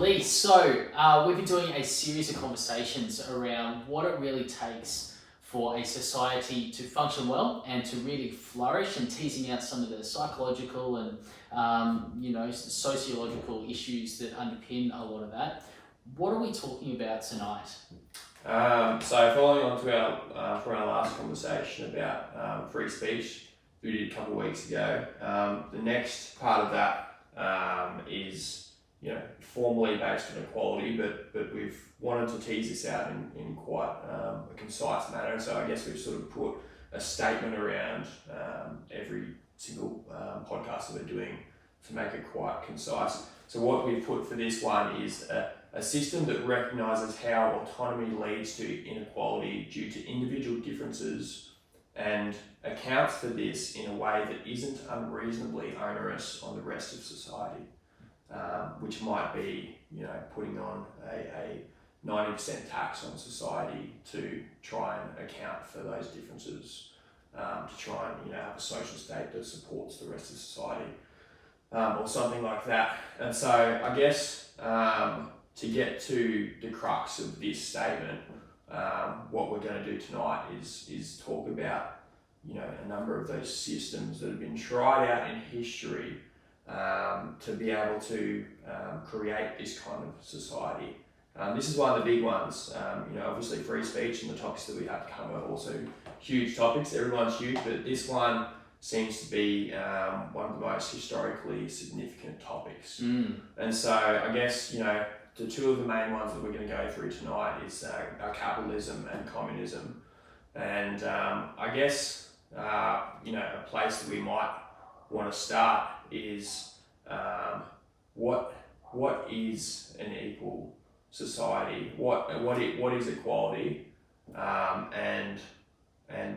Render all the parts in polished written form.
Leigh, we've been doing a series of conversations around what it really takes for a society to function well and to really flourish, and teasing out some of the psychological and sociological issues that underpin a lot of that. What are we talking about tonight? So following on to our last conversation about free speech we did a couple of weeks ago, the next part of that is formally based on equality, but we've wanted to tease this out in quite a concise manner. So I guess we've sort of put a statement around every single podcast that we're doing to make it quite concise. So what we've put for this one is a system that recognises how autonomy leads to inequality due to individual differences and accounts for this in a way that isn't unreasonably onerous on the rest of society, which might be, putting on a 90% tax on society to try and account for those differences, to try and have a social state that supports the rest of society, or something like that. And so I guess to get to the crux of this statement, what we're going to do tonight is talk about a number of those systems that have been tried out in history to be able to create this kind of society. This is one of the big ones. Obviously free speech and the topics that we have to cover are also huge topics. Everyone's huge, but this one seems to be one of the most historically significant topics. And so I guess, the two of the main ones that we're going to go through tonight is our capitalism and communism. And I guess, a place that we might want to start is what is an equal society? What is equality? And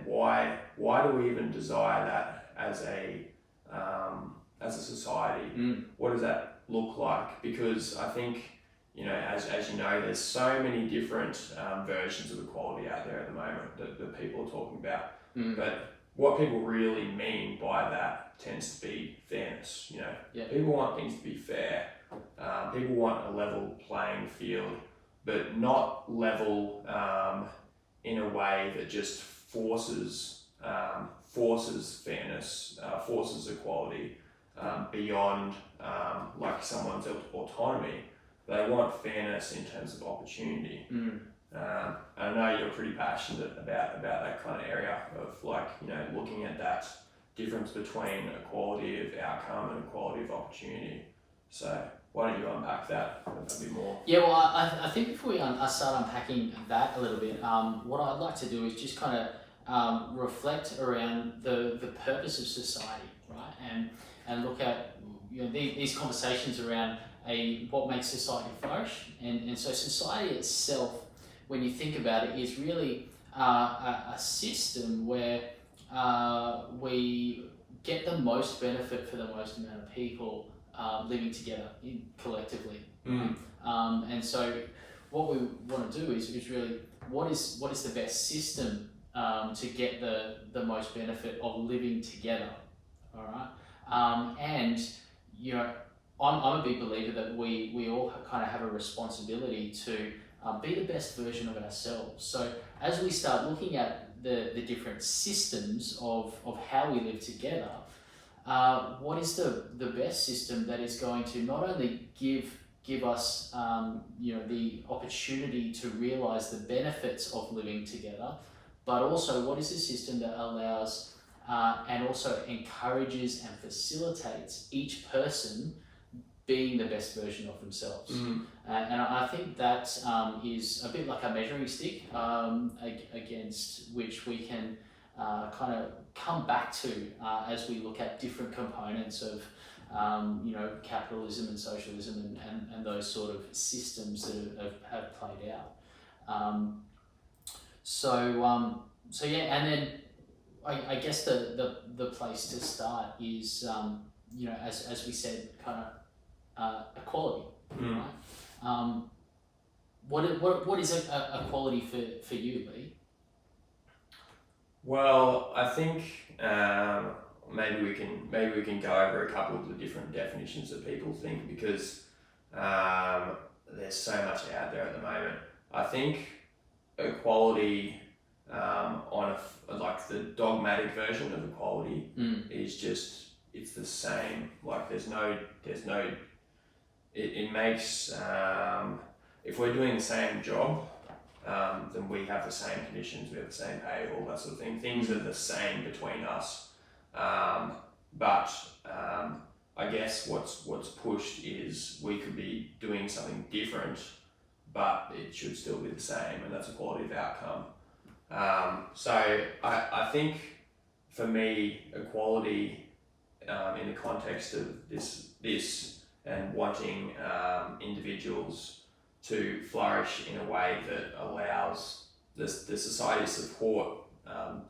why do we even desire that as a society? What does that look like? Because I think, as you know, there's so many different versions of equality out there at the moment that people are talking about. But what people really mean by that tends to be fairness. People want things to be fair. People want a level playing field, but not level in a way that just forces fairness, forces equality beyond like someone's autonomy. They want fairness in terms of opportunity. I know you're pretty passionate about that kind of area of looking at that difference between equality of outcome and equality of opportunity. So why don't you unpack that a bit more? Yeah, well, I think before we start unpacking that a little bit, what I'd like to do is just kind of reflect around the purpose of society, right? And look at these conversations around what makes society flourish. And so society itself, when you think about it, is really a system where we get the most benefit for the most amount of people living together collectively. And so what we want to do is really what is the best system to get the most benefit of living together. All right. And I'm a big believer that we all kind of have a responsibility to be the best version of ourselves. So as we start looking at the different systems of how we live together, what is the best system that is going to not only give us the opportunity to realize the benefits of living together, but also what is the system that allows and also encourages and facilitates each person being the best version of themselves. And I think that is a bit like a measuring stick against which we can kind of come back to as we look at different components of capitalism and socialism and those sort of systems that have played out. So yeah, and then I guess the place to start is as we said, kind of equality, right? What is equality for you, Leigh? Well, I think maybe we can go over a couple of the different definitions that people think, because there's so much out there at the moment. I think equality, like the dogmatic version of equality, is just, it's the same. Like it makes, if we're doing the same job, then we have the same conditions, we have the same pay, all that sort of thing. Things are the same between us. But I guess what's pushed is we could be doing something different, but it should still be the same, and that's equality of outcome. So I think for me, equality in the context of this and wanting individuals to flourish in a way that allows the society to support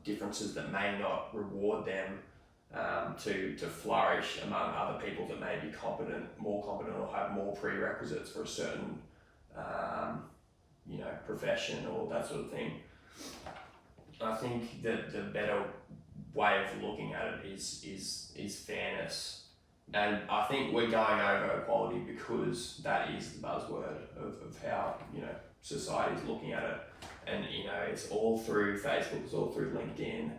differences that may not reward them to flourish among other people that may be more competent, or have more prerequisites for a certain profession or that sort of thing. I think that the better way of looking at it is fairness. And I think we're going over equality because that is the buzzword of how society is looking at it. And it's all through Facebook, it's all through LinkedIn.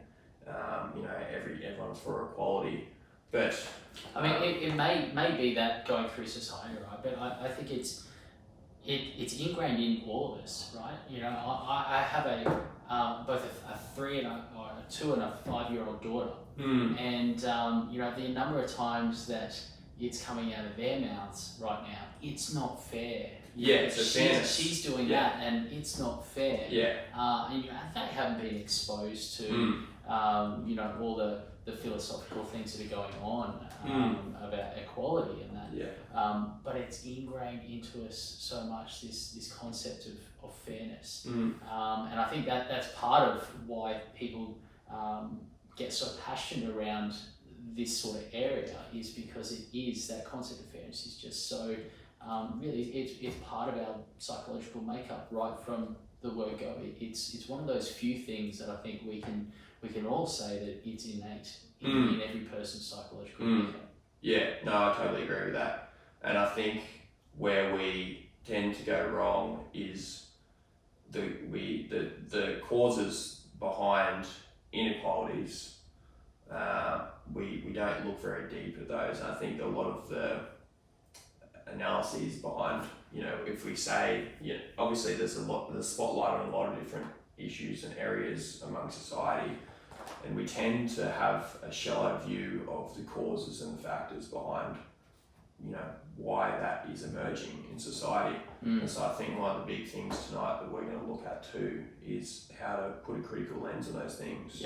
Everyone's for equality, but I mean, it may be that going through society, right? But I think it's ingrained in all of us, right? I have both a 3 and a 2 and a 5-year-old daughter, and the number of times that it's coming out of their mouths right now, it's not fair. She's doing that, and it's not fair. And they haven't been exposed to all the philosophical things that are going on about equality and that. But it's ingrained into us so much, this concept of fairness. And I think that's part of why people get so passionate around this sort of area, is because that concept of fairness is just so really it's part of our psychological makeup right from the word go. It's one of those few things that I think we can all say that it's innate in every person's psychological makeup. Yeah, no, I totally agree with that. And I think where we tend to go wrong is the causes behind inequalities. We don't look very deep at those. I think a lot of the analyses behind, if we say, obviously there's the spotlight on a lot of different issues and areas among society, and we tend to have a shallow view of the causes and the factors behind, why that is emerging in society. And so I think one of the big things tonight that we're going to look at too is how to put a critical lens on those things.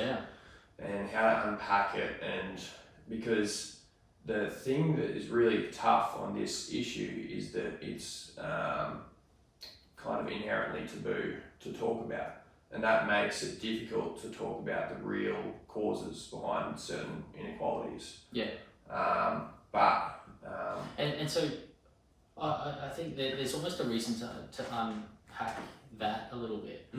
And how to unpack it, and because the thing that is really tough on this issue is that it's kind of inherently taboo to talk about, and that makes it difficult to talk about the real causes behind certain inequalities. And so I think that there's almost a reason to unpack that a little bit.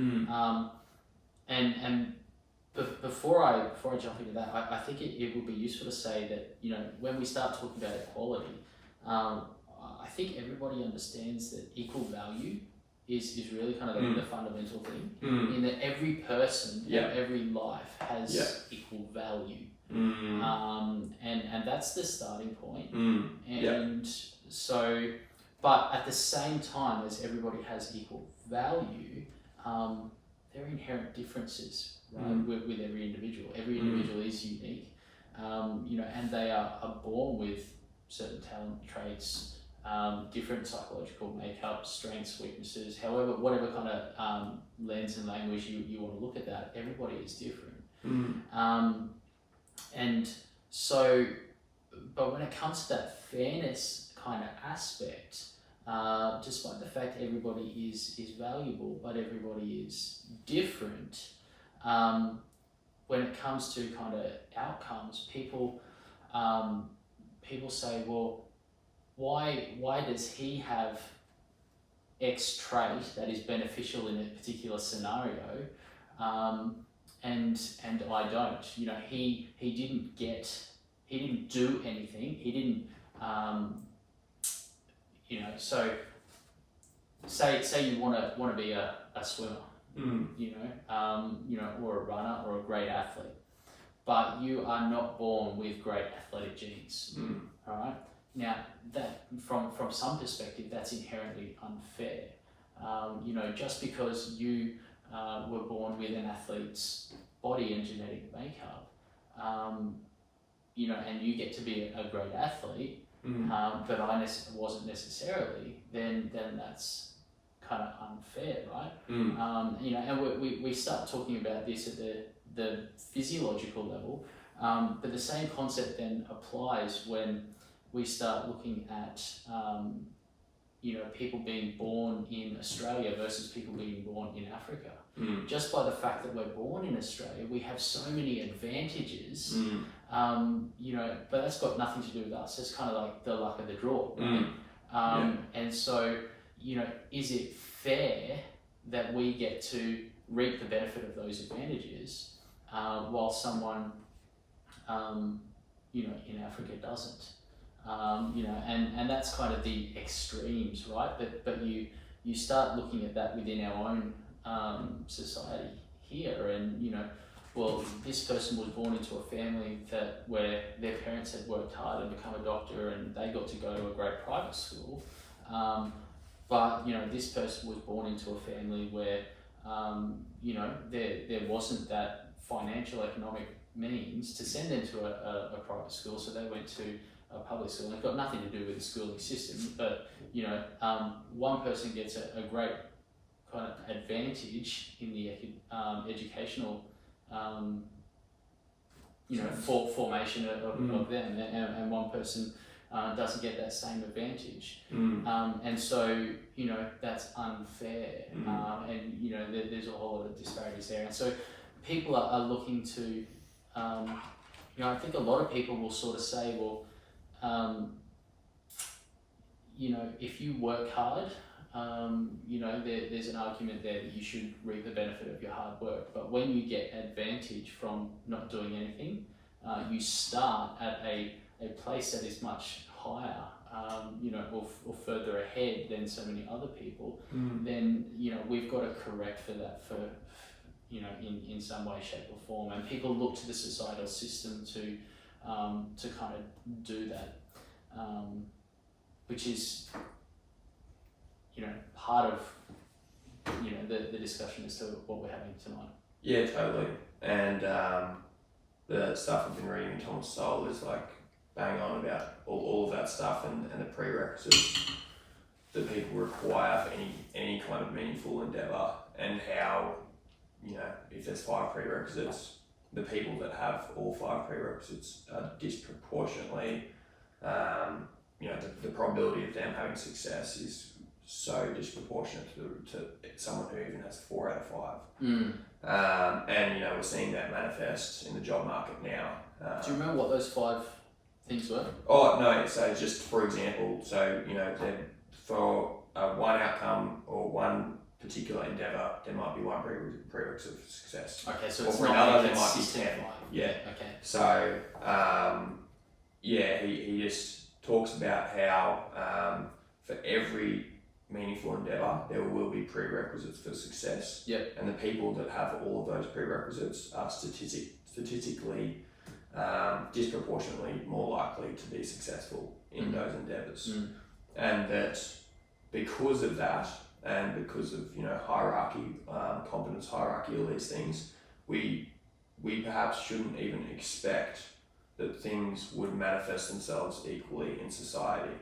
Before I jump into that, I think it would be useful to say that when we start talking about equality, I think everybody understands that equal value is really kind of the fundamental thing, in that every person, every life has equal value, and that's the starting point. So, but at the same time as everybody has equal value, there are inherent differences. Right, with every individual. Every individual is unique, and they are born with certain talent traits, different psychological makeup, strengths, weaknesses, whatever kind of lens and language you want to look at that, everybody is different. And so, but when it comes to that fairness kind of aspect, despite the fact everybody is valuable, but everybody is different, when it comes to kind of outcomes, people say, well, why does he have X trait that is beneficial in a particular scenario, and I don't? He didn't do anything. He didn't, so say you want to be a swimmer, Mm. or a runner or a great athlete, but you are not born with great athletic genes. Mm. All right. Now that from some perspective, that's inherently unfair. Just because you were born with an athlete's body and genetic makeup, and you get to be a great athlete, but I wasn't necessarily, then that's kind of unfair, right? And we start talking about this at the physiological level, but the same concept then applies when we start looking at people being born in Australia versus people being born in Africa. Just by the fact that we're born in Australia, we have so many advantages, but that's got nothing to do with us. It's kind of like the luck of the draw, right? And so, is it fair that we get to reap the benefit of those advantages while someone, in Africa doesn't? And that's kind of the extremes, right? But you start looking at that within our own society here, and this person was born into a family where their parents had worked hard and become a doctor, and they got to go to a great private school. But this person was born into a family where there wasn't that financial economic means to send them to a private school, so they went to a public school. And it's got nothing to do with the schooling system, but one person gets a great kind of advantage in the educational formation of them, and one person doesn't get that same advantage. And so that's unfair, and there's a whole lot of disparities there. And so people are looking to I think a lot of people will sort of say, well, if you work hard, there's an argument there that you should reap the benefit of your hard work. But when you get advantage from not doing anything, you start at a place that is much higher, or further ahead than so many other people. Then we've got to correct for that in some way, shape, or form. And people look to the societal system to kind of do that, which is part of the discussion as to what we're having tonight. Yeah, totally. And the stuff I've been reading in Thomas Sowell is like bang on about all of that stuff and the prerequisites that people require for any kind of meaningful endeavour, and how if there's 5 prerequisites, the people that have all 5 prerequisites are disproportionately, the probability of them having success is so disproportionate to someone who even has 4 out of 5. And we're seeing that manifest in the job market now. Do you remember what those 5 things were? Oh no! So just for example, for one outcome or one particular endeavour, there might be one prerequisite of success. Okay, so or it's for not another, like there might be consistent 10. 5. Yeah. Okay. So he just talks about how for every meaningful endeavour, there will be prerequisites for success. Yep. And the people that have all of those prerequisites are statistically disproportionately more likely to be successful in those endeavours. And that because of that, and because of hierarchy, competence hierarchy, all these things, we perhaps shouldn't even expect that things would manifest themselves equally in society,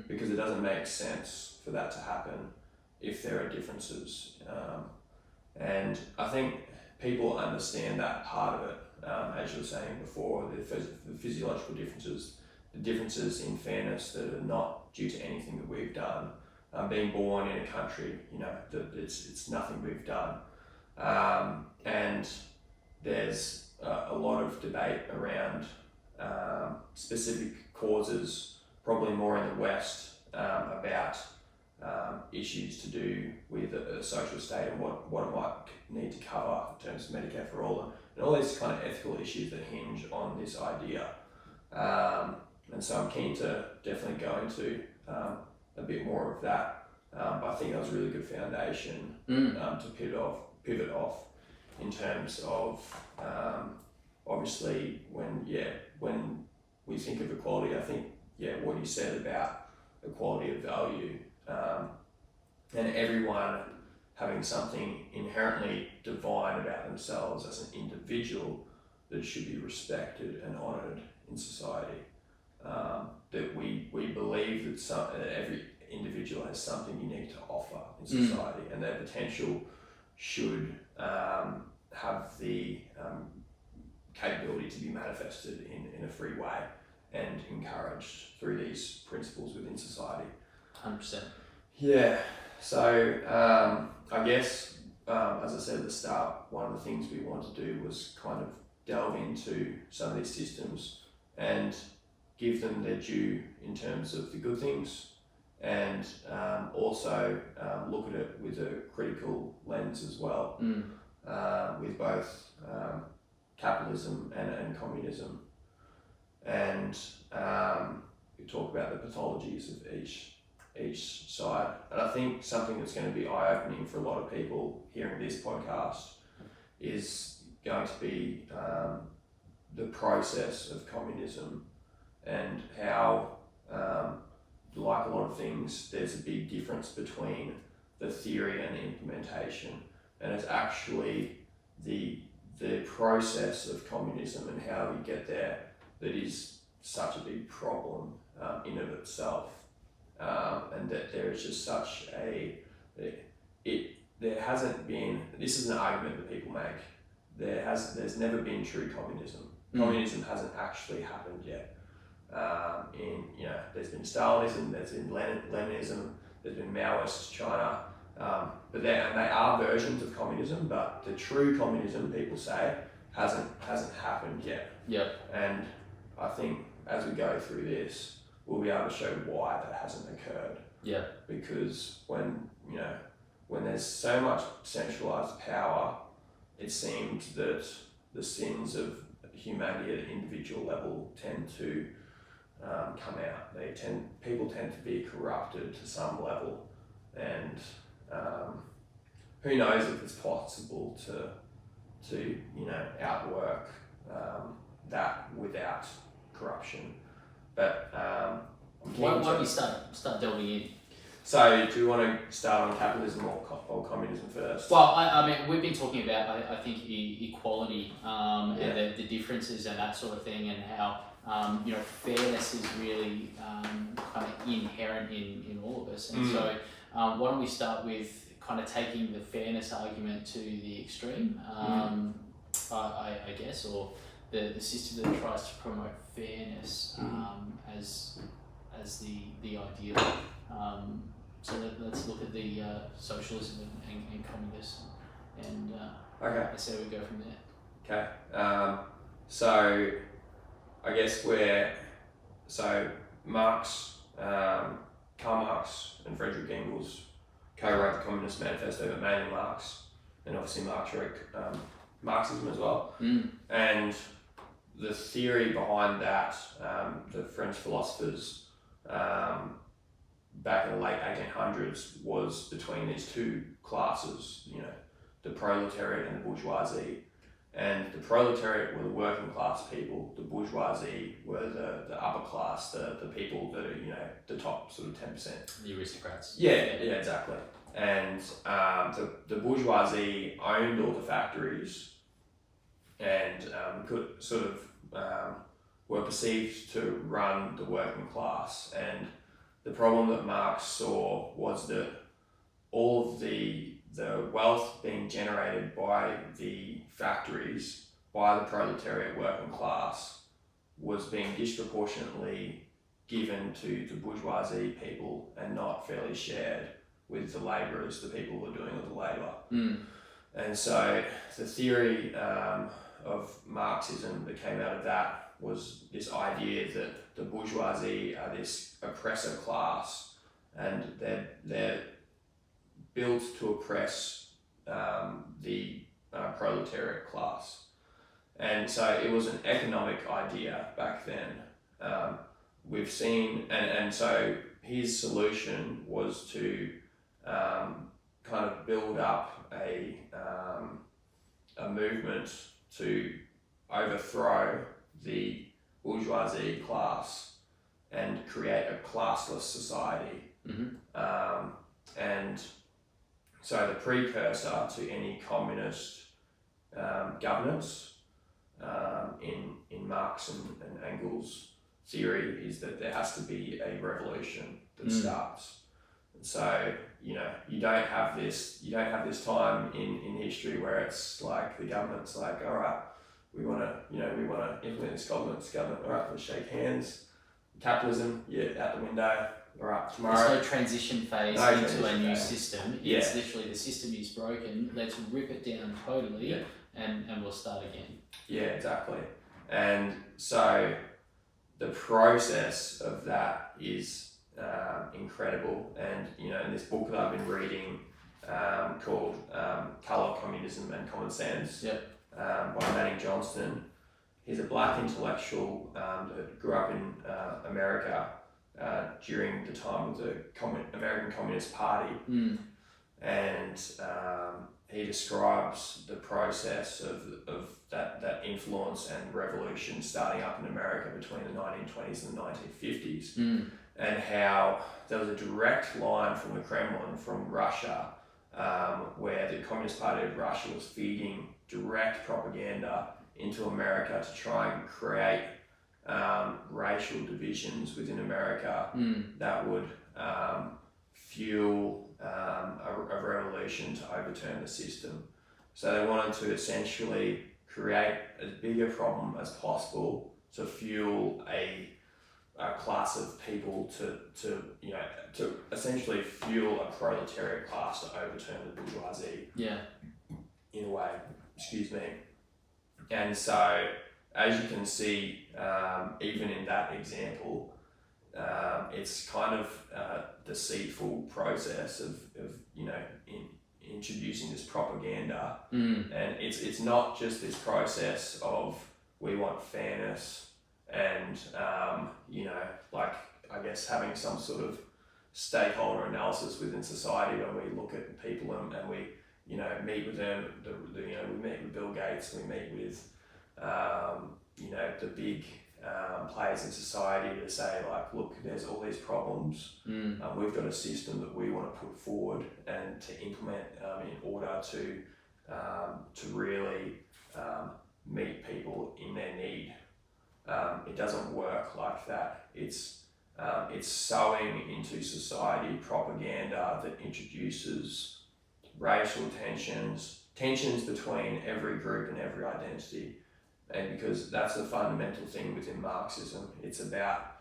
because it doesn't make sense for that to happen if there are differences. And I think people understand that part of it, as you were saying before, the physiological differences, the differences in fairness that are not due to anything that we've done. Being born in a country, that it's nothing we've done. And there's a lot of debate around specific causes, probably more in the West, about issues to do with a social state and what it might need to cover in terms of Medicare for all, and all these kind of ethical issues that hinge on this idea. And so I'm keen to definitely go into a bit more of that But I think that was a really good foundation to pivot off in terms of obviously when we think of equality, I think what you said about equality of value and everyone having something inherently divine about themselves as an individual that should be respected and honoured in society. That we believe that every individual has something unique to offer in society, and their potential should have the capability to be manifested in a free way and encouraged through these principles within society. 100%. Yeah, so I guess, as I said at the start, one of the things we wanted to do was kind of delve into some of these systems and give them their due in terms of the good things, and also look at it with a critical lens as well, with both capitalism and communism. And we talk about the pathologies of each side. And I think something that's going to be eye-opening for a lot of people hearing this podcast is going to be the process of communism, and how, like a lot of things, there's a big difference between the theory and the implementation. And it's actually the process of communism and how we get there that is such a big problem in of itself. And that there is just such there hasn't been, this is an argument that people make, there's never been true communism. Communism hasn't actually happened yet. There's been Stalinism, there's been Leninism, there's been Maoist China, but they are versions of communism, but the true communism, people say, hasn't happened yet. Yep. And I think as we go through this, we'll be able to show why that hasn't occurred. Yeah. Because when there's so much centralized power, it seems that the sins of humanity at an individual level tend to come out. People tend to be corrupted to some level, and who knows if it's possible to outwork that without corruption. But why don't we start delving in? So do you want to start on capitalism or communism first? Well, I mean, we've been talking about, I think, equality and the differences and that sort of thing, and how fairness is really kind of inherent in all of us. And so why don't we start with kind of taking the fairness argument to the extreme, I guess, or the system that tries to promote fairness as the ideal. So let's look at the socialism and communism, and let's see how we go from there. Okay. So I guess Karl Marx and Friedrich Engels co-wrote the Communist Manifesto, but mainly Marx, and obviously Marx wrote Marxism as well. And the theory behind that, the French philosophers back in the late 1800s, was between these two classes, the proletariat and the bourgeoisie. And the proletariat were the working class people, the bourgeoisie were the upper class, the people that are, the top sort of 10%. The aristocrats. Yeah, exactly. And the bourgeoisie owned all the factories and could sort of were perceived to run the working class. And the problem that Marx saw was that all of the wealth being generated by the factories, by the proletariat working class, was being disproportionately given to the bourgeoisie people and not fairly shared with the labourers, the people who were doing all the labour. And so the theory of Marxism that came out of that was this idea that the bourgeoisie are this oppressor class, and they're built to oppress the proletariat class. And so it was an economic idea back then. We've seen, and so his solution was to kind of build up a movement to overthrow the bourgeoisie class and create a classless society. And so the precursor to any communist governance in Marx and Engels' theory is that there has to be a revolution that starts. And so, you know, you don't have this time in history where it's like the government's like, all right, we want to implement this government, all right, let's shake hands. Capitalism, out the window. All right, tomorrow. There's no transition phase into a new system. It's literally the system is broken. Let's rip it down totally, and we'll start again. Yeah, exactly. And so the process of that is incredible. And in this book that I've been reading called Colour, Communism and Common Sense by Manning Johnston. He's a black intellectual that grew up in America during the time of the American Communist Party. And he describes the process of that influence and revolution starting up in America between the 1920s and the 1950s, and how there was a direct line from the Kremlin, from Russia, where the Communist Party of Russia was feeding direct propaganda into America to try and create racial divisions within America that would fuel a revolution to overturn the system. So they wanted to essentially create as big a problem as possible to fuel a class of people to essentially fuel a proletariat class to overturn the bourgeoisie. In a way, excuse me. And so, as you can see, even in that example, it's kind of a deceitful process of introducing this propaganda, and it's not just this process of we want fairness and I guess having some sort of stakeholder analysis within society when we look at people and we meet with them. We meet with Bill Gates, we meet with the big players in society to say, like, look, there's all these problems. We've got a system that we want to put forward and to implement in order to really meet people in their need. It doesn't work like that. It's sowing into society propaganda that introduces racial tensions between every group and every identity. And because that's the fundamental thing within Marxism, it's about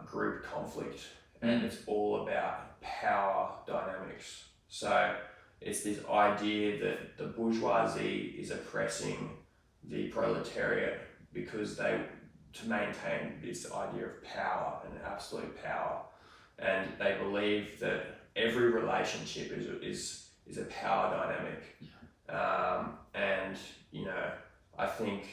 group conflict, and it's all about power dynamics. So it's this idea that the bourgeoisie is oppressing the proletariat because to maintain this idea of power and absolute power, and they believe that every relationship is a power dynamic, and I think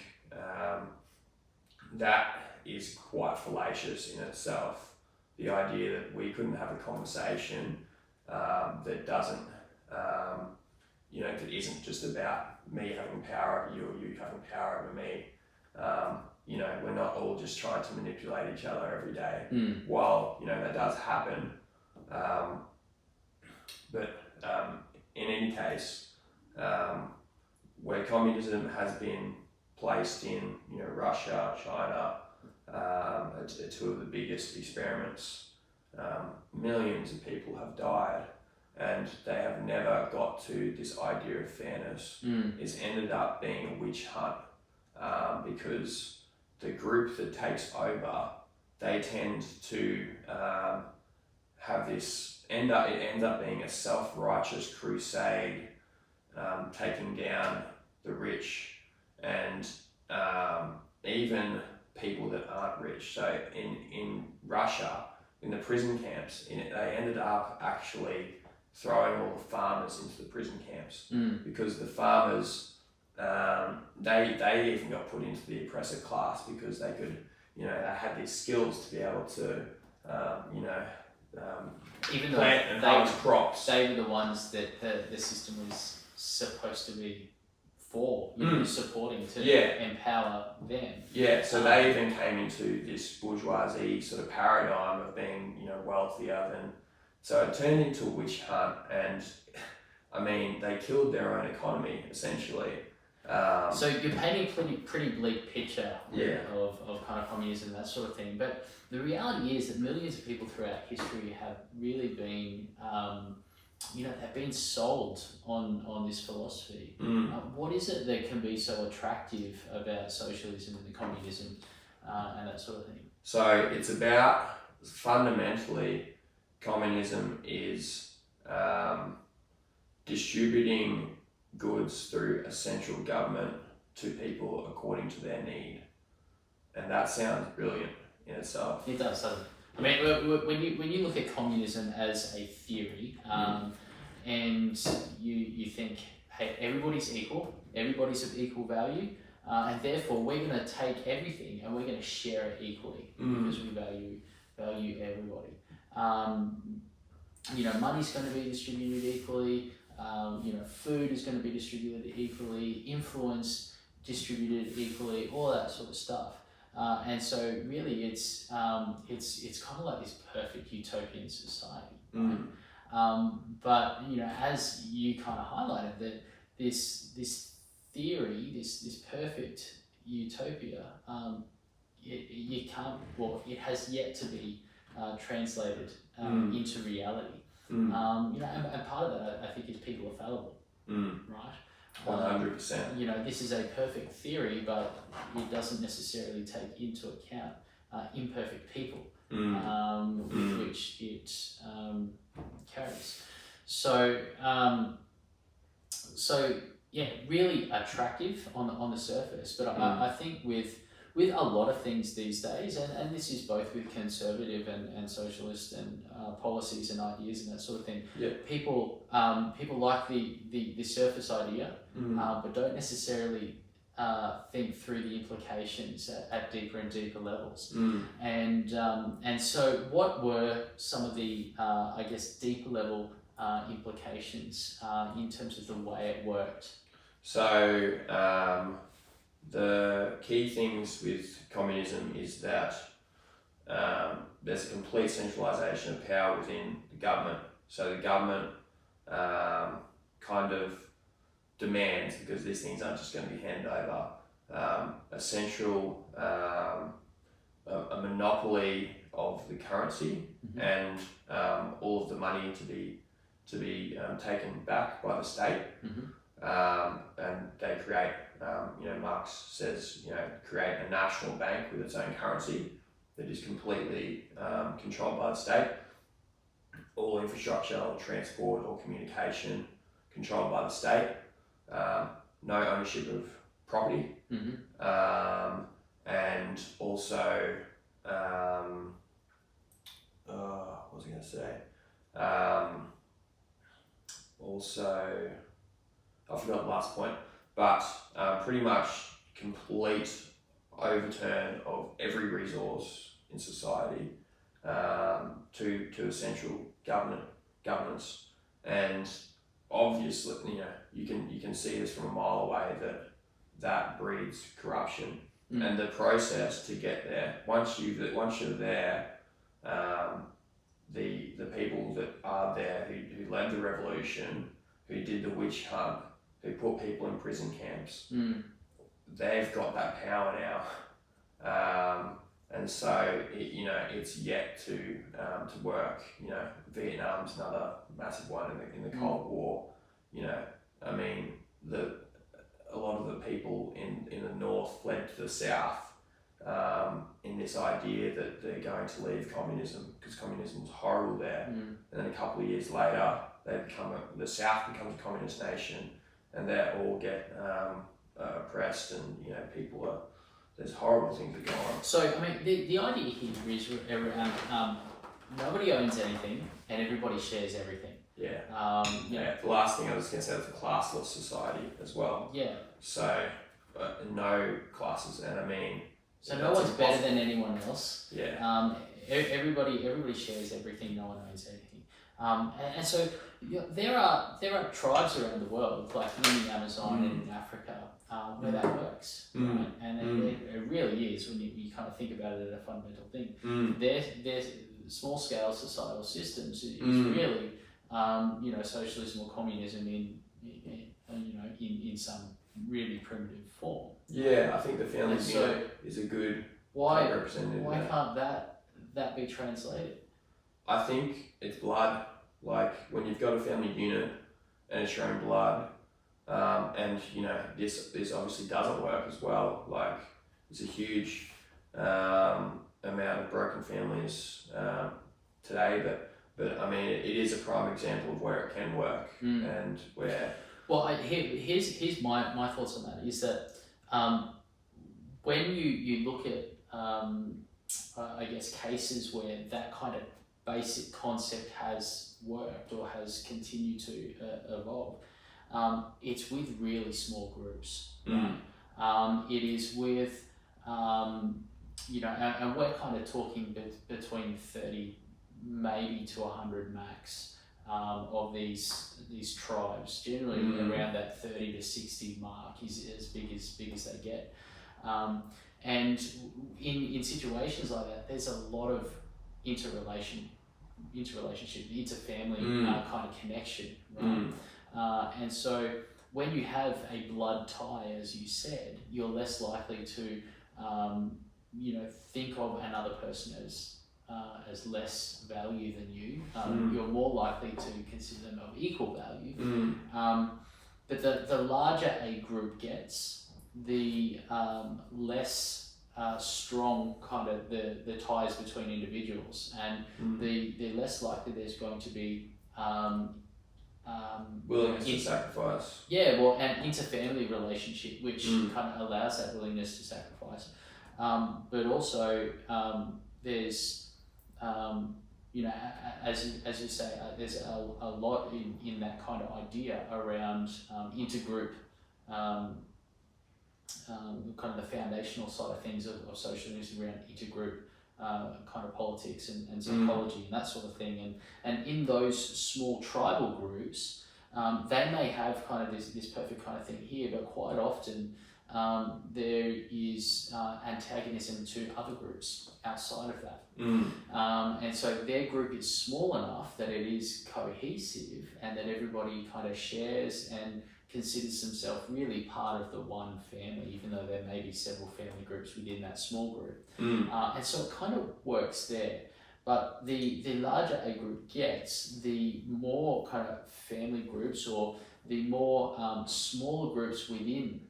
that is quite fallacious in itself. The idea that we couldn't have a conversation that doesn't, that isn't just about me having power over you or you having power over me. We're not all just trying to manipulate each other every day. While, that does happen. But in any case, where communism has been placed in, Russia, China, two of the biggest experiments, millions of people have died, and they have never got to this idea of fairness. It's ended up being a witch hunt, because the group that takes over, they tend to have this, it ends up being a self-righteous crusade, taking down the rich and even people that aren't rich. So in Russia, in the prison camps, they ended up actually throwing all the farmers into the prison camps, because the farmers, they even got put into the oppressor class because they could, they had these skills to be able to, Even though plant and harvest crops. they were the ones that the system was supposed to be for, you know, supporting to empower them. Yeah, so they even came into this bourgeoisie sort of paradigm of being, you know, wealthier than. So it turned into a witch hunt, and I mean, they killed their own economy essentially. So you're painting a pretty bleak picture of kind of communism and that sort of thing. But the reality is that millions of people throughout history have really been, you know, they've been sold on this philosophy. What is it that can be so attractive about socialism and the communism and that sort of thing? So it's about, fundamentally, communism is distributing goods through a central government to people according to their need, and that sounds brilliant in itself. It does, doesn't it? I mean, when you look at communism as a theory, and you think, hey, everybody's equal, everybody's of equal value, and therefore we're going to take everything and we're going to share it equally because we value everybody. You know, money's going to be distributed equally. You know, food is going to be distributed equally, influence distributed equally, all that sort of stuff. And so really it's kind of like this perfect utopian society. Right? But, you know, as you kind of highlighted, that this theory, this perfect utopia, it has yet to be translated into reality. You know, and part of that, I think, is people are fallible, right? 100%. You know, this is a perfect theory, but it doesn't necessarily take into account imperfect people, with which it carries. So yeah, really attractive on the surface, but I think with a lot of things these days, and this is both with conservative and socialist and policies and ideas and that sort of thing. People like the surface idea, but don't necessarily think through the implications at deeper and deeper levels. And so, what were some of the I guess deeper level implications in terms of the way it worked? So the key things with communism is that there's a complete centralisation of power within the government. So the government kind of demands, because these things aren't just going to be handed over, a central, a monopoly of the currency and all of the money to be taken back by the state. And they create, you know, Marx says, you know, create a national bank with its own currency that is completely controlled by the state. All infrastructure or transport or communication controlled by the state. No ownership of property. And also, what was I going to say? Also, I forgot the last point, but pretty much complete overturn of every resource in society to a central governance, and obviously, you know, you can see this from a mile away that breeds corruption, and the process to get there. Once you're there, the people that are there who led the revolution, who did the witch hunt, who put people in prison camps, they've got that power now, and so you know, it's yet to work. You know, Vietnam's another massive one in the Cold War. You know, I mean, a lot of the people in the north fled to the south in this idea that they're going to leave communism because communism's horrible there, and then a couple of years later, the South becomes a communist nation, and they all get oppressed, and you know, there's horrible things that go on. So I mean, the idea here is around nobody owns anything and everybody shares everything. Yeah. The last thing I was going to say was a classless society as well. Yeah. So no classes, and I mean. So no one's better than anyone else. Yeah. everybody shares everything. No one owns anything. And so there are tribes around the world, like in the Amazon and in Africa, where that works, right? And it really is, when you kind of think about it, a fundamental thing. Their small scale societal systems is really, socialism or communism in some really primitive form. Yeah, I think the family unit is a good representative. Why can't that be translated? I think it's blood. Like when you've got a family unit and it's your own blood, and this obviously doesn't work as well. Like it's a huge amount of broken families today, but I mean it is a prime example of where it can work and where. Well, here's my thoughts on that is that when you look at I guess cases where that kind of basic concept has worked or has continued to evolve, it's with really small groups. Right? It is with and we're kind of talking between 30 maybe to 100 max of these tribes. Generally around that 30 to 60 mark is as big as they get. And in situations like that, there's a lot of interrelationship, interfamily kind of connection, right? And so when you have a blood tie, as you said, you're less likely to, think of another person as less value than you. You're more likely to consider them of equal value. But the larger a group gets, the less strong kind of the ties between individuals, and the less likely there's going to be willingness to sacrifice. Yeah, well, an interfamily relationship which kind of allows that willingness to sacrifice. But also there's as you say, there's a lot in that kind of idea around intergroup. Kind of the foundational side of things of socialism around intergroup kind of politics and psychology and that sort of thing, and in those small tribal groups, they may have kind of this perfect kind of thing here, but quite often there is antagonism to other groups outside of that. And so their group is small enough that it is cohesive and that everybody kind of shares and considers themselves really part of the one family, even though there may be several family groups within that small group. And so it kind of works there. But the larger a group gets, the more kind of family groups or the more smaller groups within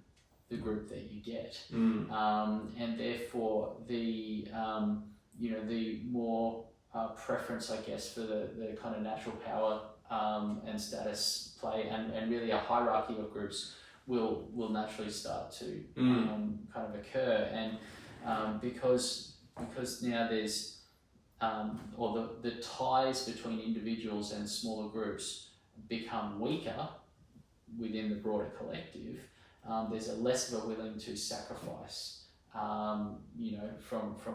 the group that you get. And therefore the more preference, I guess, for the kind of natural power and status play, and really a hierarchy of groups will naturally start to kind of occur, and because now there's or the ties between individuals and smaller groups become weaker within the broader collective, there's a less of a willing to sacrifice from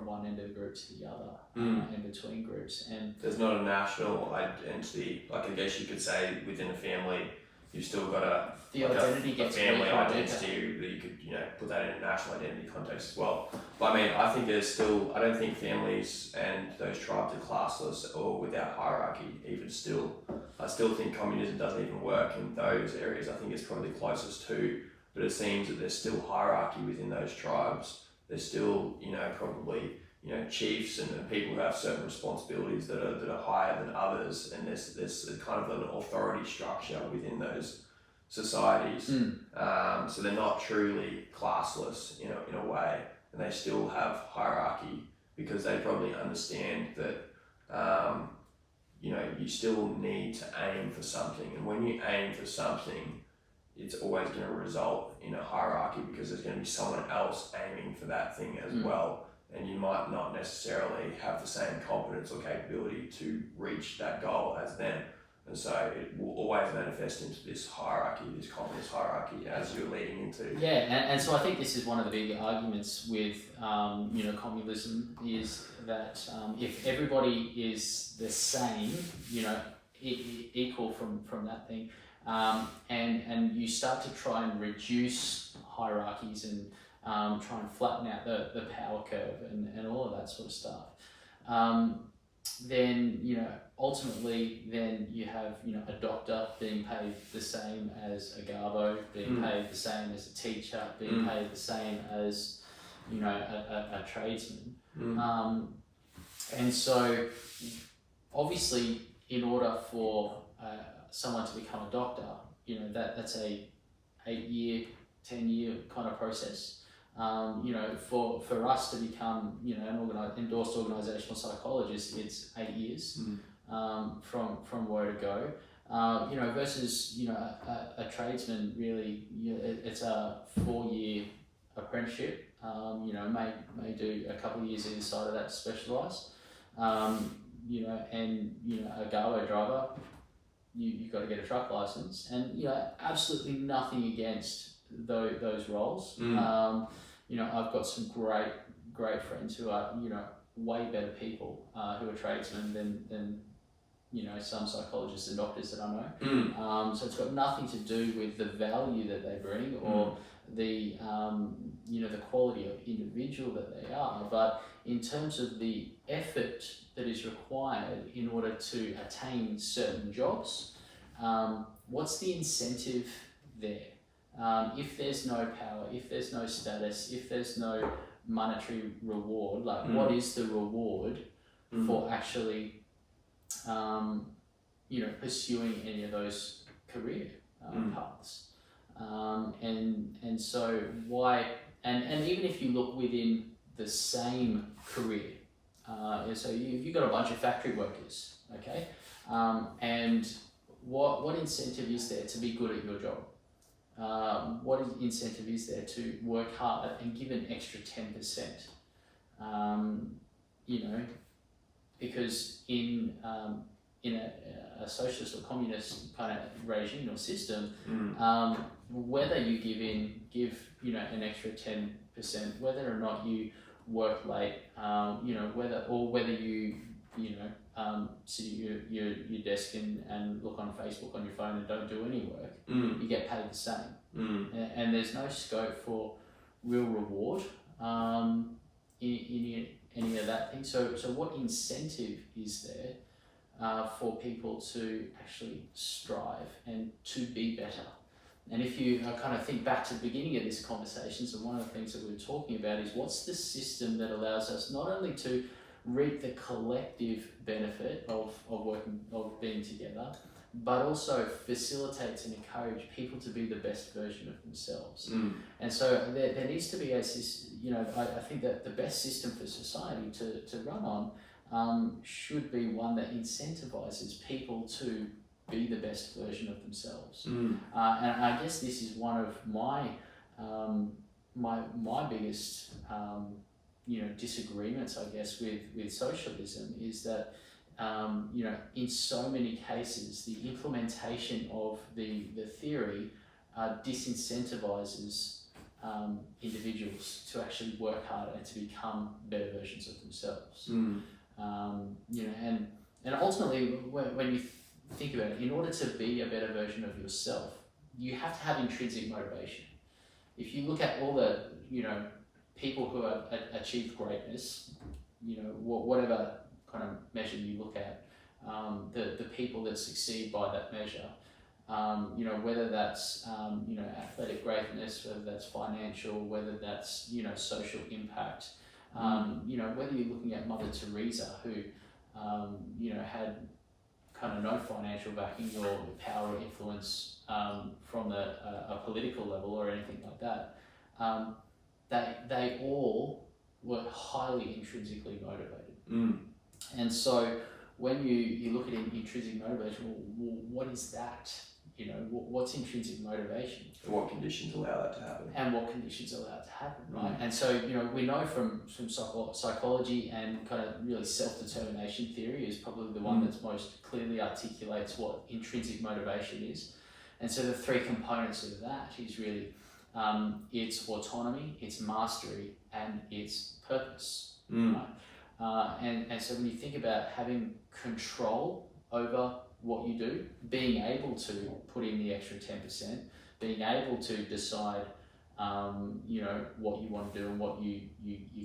one end of the group to the other, and between groups. And there's not a national identity, like I guess you could say within a family, you've still got a family identity that you could put that in a national identity context as well. But I mean, I think I don't think families and those tribes are classless or without hierarchy. Even still, I still think communism doesn't even work in those areas. I think it's probably closest to, but it seems that there's still hierarchy within those tribes. There's still, probably, chiefs and people who have certain responsibilities that are higher than others, and there's kind of an authority structure within those societies. So they're not truly classless in a way, and they still have hierarchy because they probably understand that you still need to aim for something, and when you aim for something, it's always going to result in a hierarchy because there's going to be someone else aiming for that thing as well, and you might not necessarily have the same competence or capability to reach that goal as them. And so it will always manifest into this hierarchy, this communist hierarchy, as you're leading into. Yeah, and so I think this is one of the big arguments with communism, is that if everybody is the same, equal from that thing, and you start to try and reduce hierarchies and try and flatten out the power curve and all of that sort of stuff, then ultimately then you have a doctor being paid the same as a garbo, being paid the same as a teacher, being paid the same as a tradesman, and so obviously in order for someone to become a doctor, that's a 8-year, 10-year kind of process. For us to become, an endorsed organisational psychologist, it's 8 years from where to go. Versus a tradesman, really, it's a 4-year apprenticeship. May do a couple of years either side of that to specialise. And a garbo driver, you've got to get a truck license, and absolutely nothing against those roles. I've got some great friends who are way better people who are tradesmen than some psychologists and doctors that I know. So it's got nothing to do with the value that they bring or the the quality of individual that they are, but in terms of the effort that is required in order to attain certain jobs, what's the incentive there? If there's no power, if there's no status, if there's no monetary reward, what is the reward for actually pursuing any of those career paths? And so why, and even if you look within the same career, so you've got a bunch of factory workers, okay, and what incentive is there to be good at your job? What incentive is there to work hard and give an extra 10%? Because in a socialist or communist kind of regime or system, whether you give an extra 10%, whether or not you work late, whether you sit at your desk and look on Facebook on your phone and don't do any work, you get paid the same. And there's no scope for real reward in any of that thing. So what incentive is there for people to actually strive and to be better? And if you kind of think back to the beginning of this conversation, so one of the things that we were talking about is what's the system that allows us not only to reap the collective benefit of working, of being together, but also facilitates and encourage people to be the best version of themselves. And so there needs to be I think that the best system for society to run on should be one that incentivizes people to be the best version of themselves. And I guess this is one of my biggest disagreements, I guess, with socialism, is that in so many cases the implementation of the theory disincentivizes individuals to actually work harder and to become better versions of themselves. And ultimately, when you think about it, in order to be a better version of yourself, you have to have intrinsic motivation. If you look at all the people who have achieved greatness, whatever kind of measure you look at, the people that succeed by that measure, whether that's athletic greatness, whether that's financial, whether that's social impact, whether you're looking at Mother Teresa, who had kind of no financial backing or power or influence from a political level or anything like that, they all were highly intrinsically motivated. And so when you look at intrinsic motivation, well, what is that? what's intrinsic motivation? And what conditions allow that to happen? And what conditions are allowed to happen, right? And so, we know from psychology and kind of really self-determination theory is probably the one that's most clearly articulates what intrinsic motivation is. And so the three components of that is really, it's autonomy, it's mastery, and it's purpose, right? And so when you think about having control over what you do, being able to put in the extra 10%, being able to decide, what you want to do and what you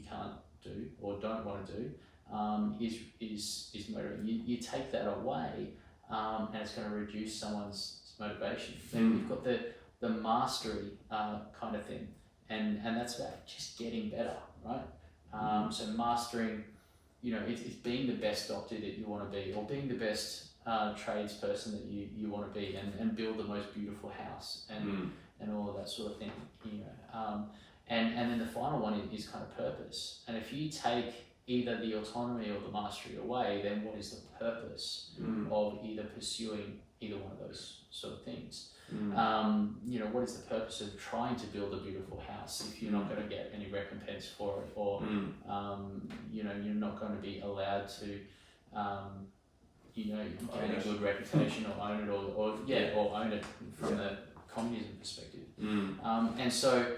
can't do or don't want to do, is motivating. You take that away, and it's going to reduce someone's motivation. Then you've got the mastery kind of thing, and that's about just getting better, right? So mastering, it's being the best doctor that you want to be, or being the best tradesperson that you want to be, and build the most beautiful house, and all of that sort of thing, and then the final one is kind of purpose. And if you take either the autonomy or the mastery away, then what is the purpose of either pursuing either one of those sort of things? What is the purpose of trying to build a beautiful house if you're not going to get any recompense for it, or you're not going to be allowed to gain a good reputation or own it, or own it from the communism perspective. And so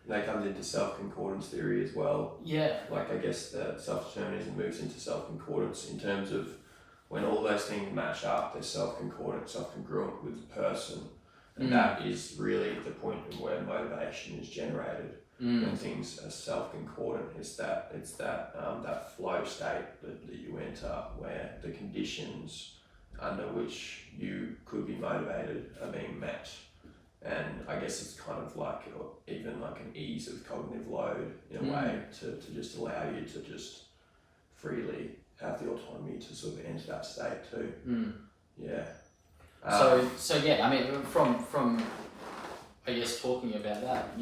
that comes into self-concordance theory as well. Like, I guess that self-determinism moves into self-concordance in terms of when all those things match up, they're self-concordant, self-congruent with the person. And that is really the point of where motivation is generated. When things are self-concordant, it's that that flow state that you enter, where the conditions under which you could be motivated are being met. And I guess it's kind of like even like an ease of cognitive load in a way to just allow you to just freely have the autonomy to sort of enter that state too. So yeah, I mean, from I guess talking about that,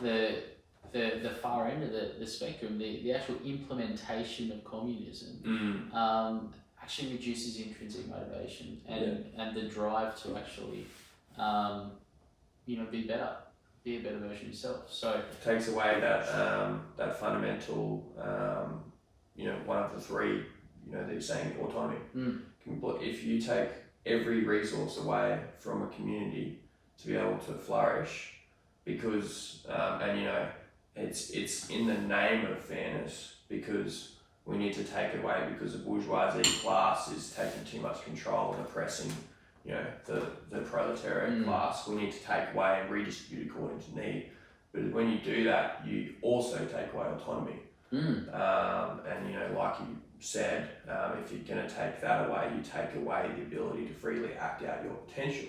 the far end of the spectrum, the actual implementation of communism actually reduces intrinsic motivation and the drive to actually be better, be a better version of yourself. So it takes away that fundamental one of the three that you're saying, autonomy. If you take every resource away from a community to be able to flourish, because it's in the name of fairness, because we need to take it away because the bourgeoisie class is taking too much control and oppressing the proletariat class. We need to take away and redistribute according to need. But when you do that, you also take away autonomy. And like you said, if you're going to take that away, you take away the ability to freely act out your potential.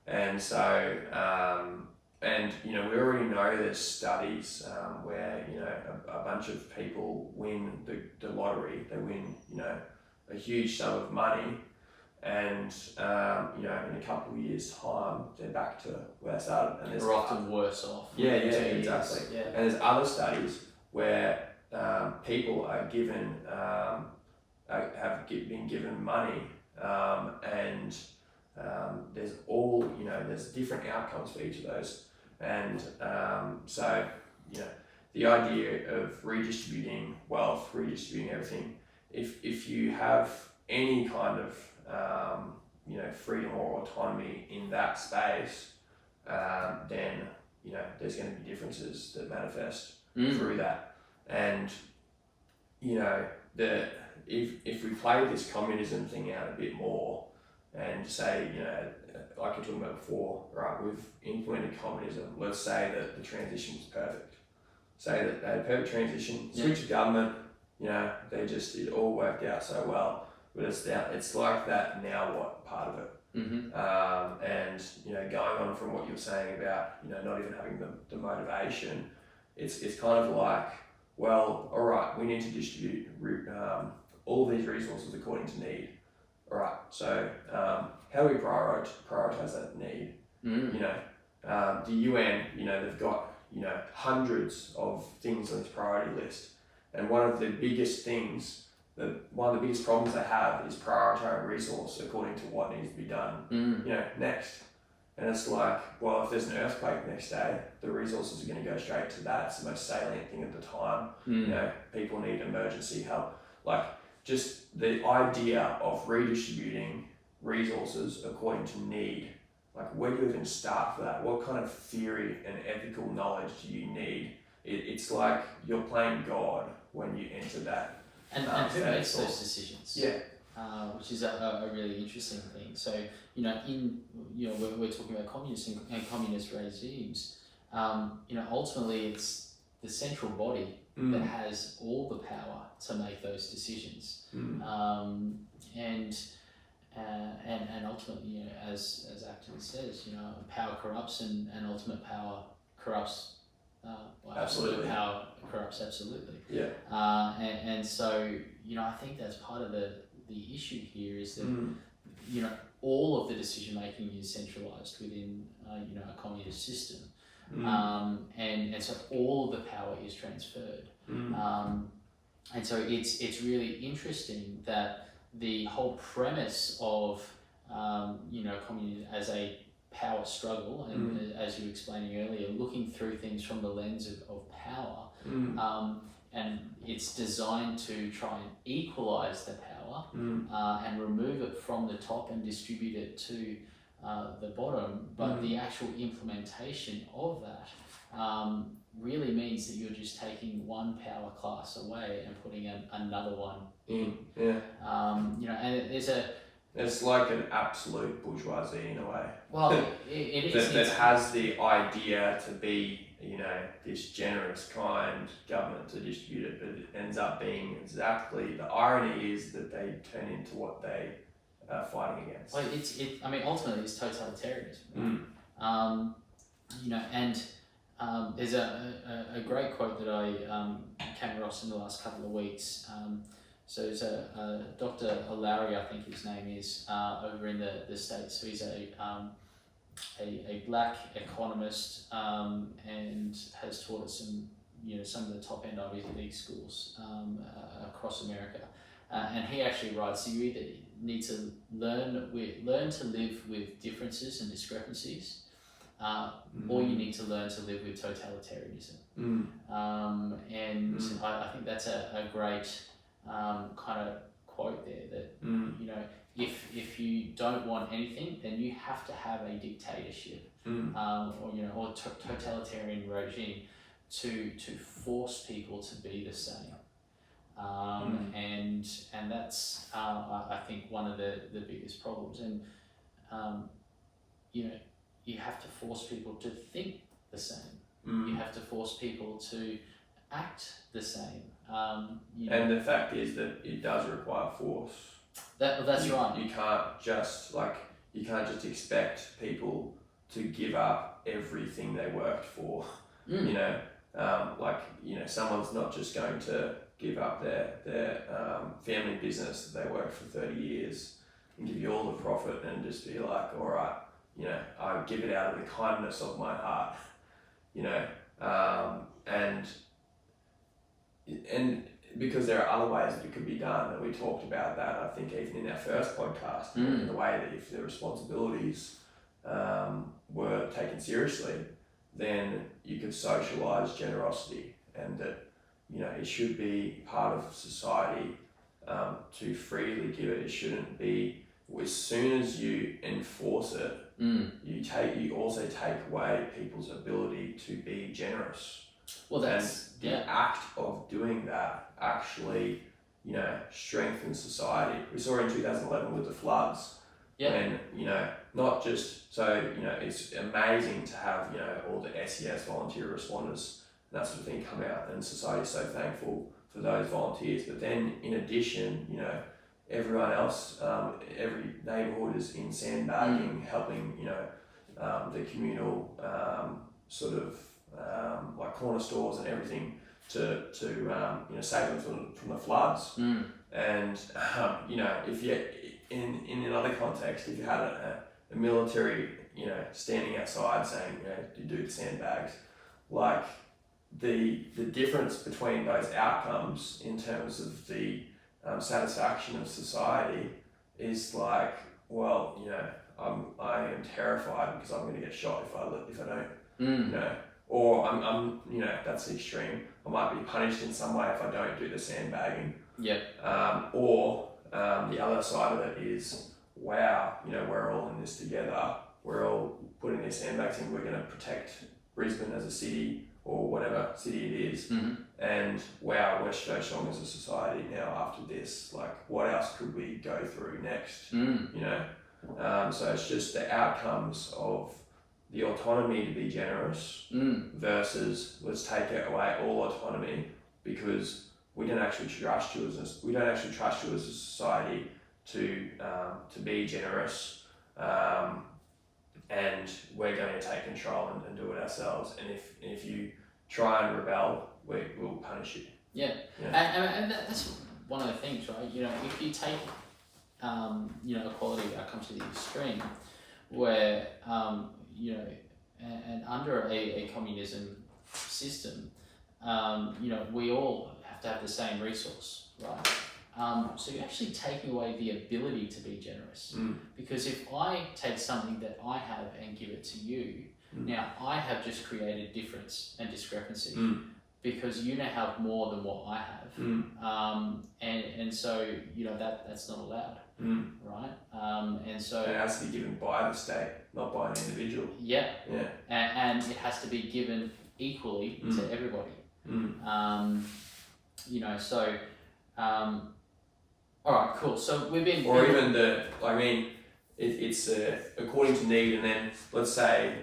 And so, we already know there's studies where a bunch of people win the lottery. They win a huge sum of money, and in a couple of years' time, they're back to where they started. And they're often worse off. Exactly. Yeah. And there's other studies where people are given been given money, and there's there's different outcomes for each of those, and the idea of redistributing wealth, redistributing everything, if you have any kind of freedom or autonomy in that space, then there's going to be differences that manifest through that. And if we play this communism thing out a bit more and say, like you're talking about before, right, we've implemented communism, let's say that the transition was perfect. Say that they had a perfect transition, switch of government, it all worked out so well. But it's like that now what part of it. And going on from what you were saying about not even having the motivation, it's kind of like, well, all right, we need to distribute all of these resources according to need. All right, so how do we prioritize that need? The UN, they've got hundreds of things on this priority list, and one of the biggest things one of the biggest problems they have is prioritising resource according to what needs to be done, next. And it's like, well, if there's an earthquake next day, the resources are going to go straight to that. It's the most salient thing at the time. People need emergency help. Like, just the idea of redistributing resources according to need. Like, where do you even start for that? What kind of theory and ethical knowledge do you need? It's like you're playing God when you enter that. And who makes those decisions? Yeah. Which is a really interesting thing. So, we're talking about communism and communist regimes. Ultimately it's the central body that has all the power to make those decisions. And ultimately, as Acton says, power corrupts, and ultimate power corrupts. Absolutely. Power corrupts absolutely. Yeah. And so, I think that's part of the issue here is that, all of the decision making is centralized within, a communist system. And so all of the power is transferred. And so it's really interesting that the whole premise of, communism as a power struggle, and as you were explaining earlier, looking through things from the lens of power, and it's designed to try and equalize the power and remove it from the top and distribute it to the bottom, but the actual implementation of that really means that you're just taking one power class away and putting another one in. And it's like an absolute bourgeoisie in a way. Well, it is. that has the idea to be, this generous, kind government to distribute it, but it ends up being exactly, the irony is that they turn into what they are fighting against. Well, ultimately it's totalitarianism. And there's a great quote that I came across in the last couple of weeks. So there's a Dr. O'Larry, I think his name is, over in the States. So he's a black economist and has taught at some of the top end Ivy League schools across America. And he actually writes, you either need to learn to live with differences and discrepancies, or you need to learn to live with totalitarianism. And I think that's a great kind of quote there that if you don't want anything, then you have to have a dictatorship or totalitarian regime to force people to be the same. And that's I think one of the biggest problems. And you have to force people to think the same. You have to force people to act the same. And the fact is that it does require force. That's right. You can't just expect people to give up everything they worked for. Someone's not just going to give up their family business that they worked for 30 years and give you all the profit and just be like, all right, I give it out of the kindness of my heart, and because there are other ways that it could be done, and we talked about that, I think, even in our first podcast, in the way that if the responsibilities were taken seriously, then you could socialise generosity, and that it should be part of society to freely give it. It shouldn't be, as soon as you enforce it, you also take away people's ability to be generous. Well, that's the act of doing that actually, strengthens society. We saw in 2011 with the floods. When, not just, it's amazing to have, all the SES volunteer responders and that sort of thing come out, and society is so thankful for those volunteers. But then in addition, everyone else, every neighbourhood is in sandbagging, helping, the communal like corner stores and everything to save them from the floods. And if you in another context, if you had a military standing outside saying you do the sandbags, like the difference between those outcomes in terms of the satisfaction of society is like, well, you know, I am terrified because I'm going to get shot if I don't, you know, or I'm, you know, that's the extreme. I might be punished in some way if I don't do the sandbagging. Or the other side of it is, wow, you know, we're all in this together. We're all putting these sandbags in. We're going to protect Brisbane as a city or whatever city it is. And wow, we're so strong as a society now after this. Like, what else could we go through next? You know, so it's just the outcomes of the autonomy to be generous versus let's take away all autonomy because we don't actually trust you as a society to be generous, and we're going to take control and do it ourselves. And if you try and rebel, we'll punish you. And that's one of the things, right? You know, if you take you know, equality outcomes to the extreme, where you know, and under a communism system, you know, we all have to have the same resource, right? So you're actually taking away the ability to be generous. Because if I take something that I have and give it to you, now I have just created difference and discrepancy because you now have more than what I have. And so, you know, that's not allowed, right? And so it has to be given by the state, not by an individual. And it has to be given equally to everybody. You know, so all right, cool. So we've been, or even it's according to need, and then let's say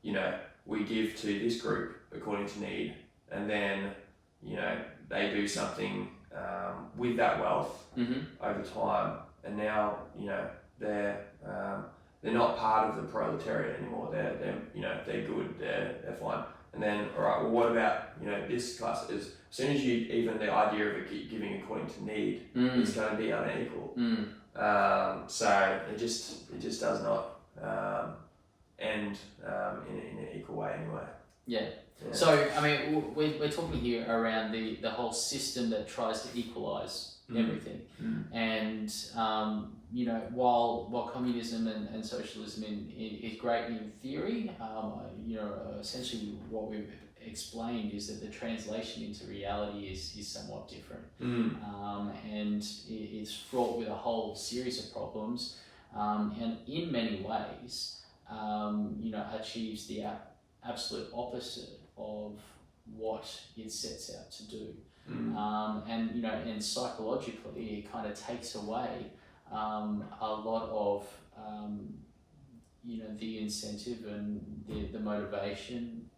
you know, we give to this group according to need, and then, you know, they do something with that wealth over time, and now, you know, they're not part of the proletariat anymore. They're you know, they're good. They're fine. And then, all right, well, what about, you know, this class? As soon as you, even the idea of it giving according to need is going to be unequal. So it just does not end in an equal way anyway. So, I mean, we're talking here around the whole system that tries to equalise everything. And, you know, while communism and socialism is great in theory, you know, essentially what we've explained is that the translation into reality is somewhat different. And it's fraught with a whole series of problems, and in many ways, you know, achieves the absolute opposite of what it sets out to do. And, you know, and psychologically, it kind of takes away a lot of, you know, the incentive and the motivation,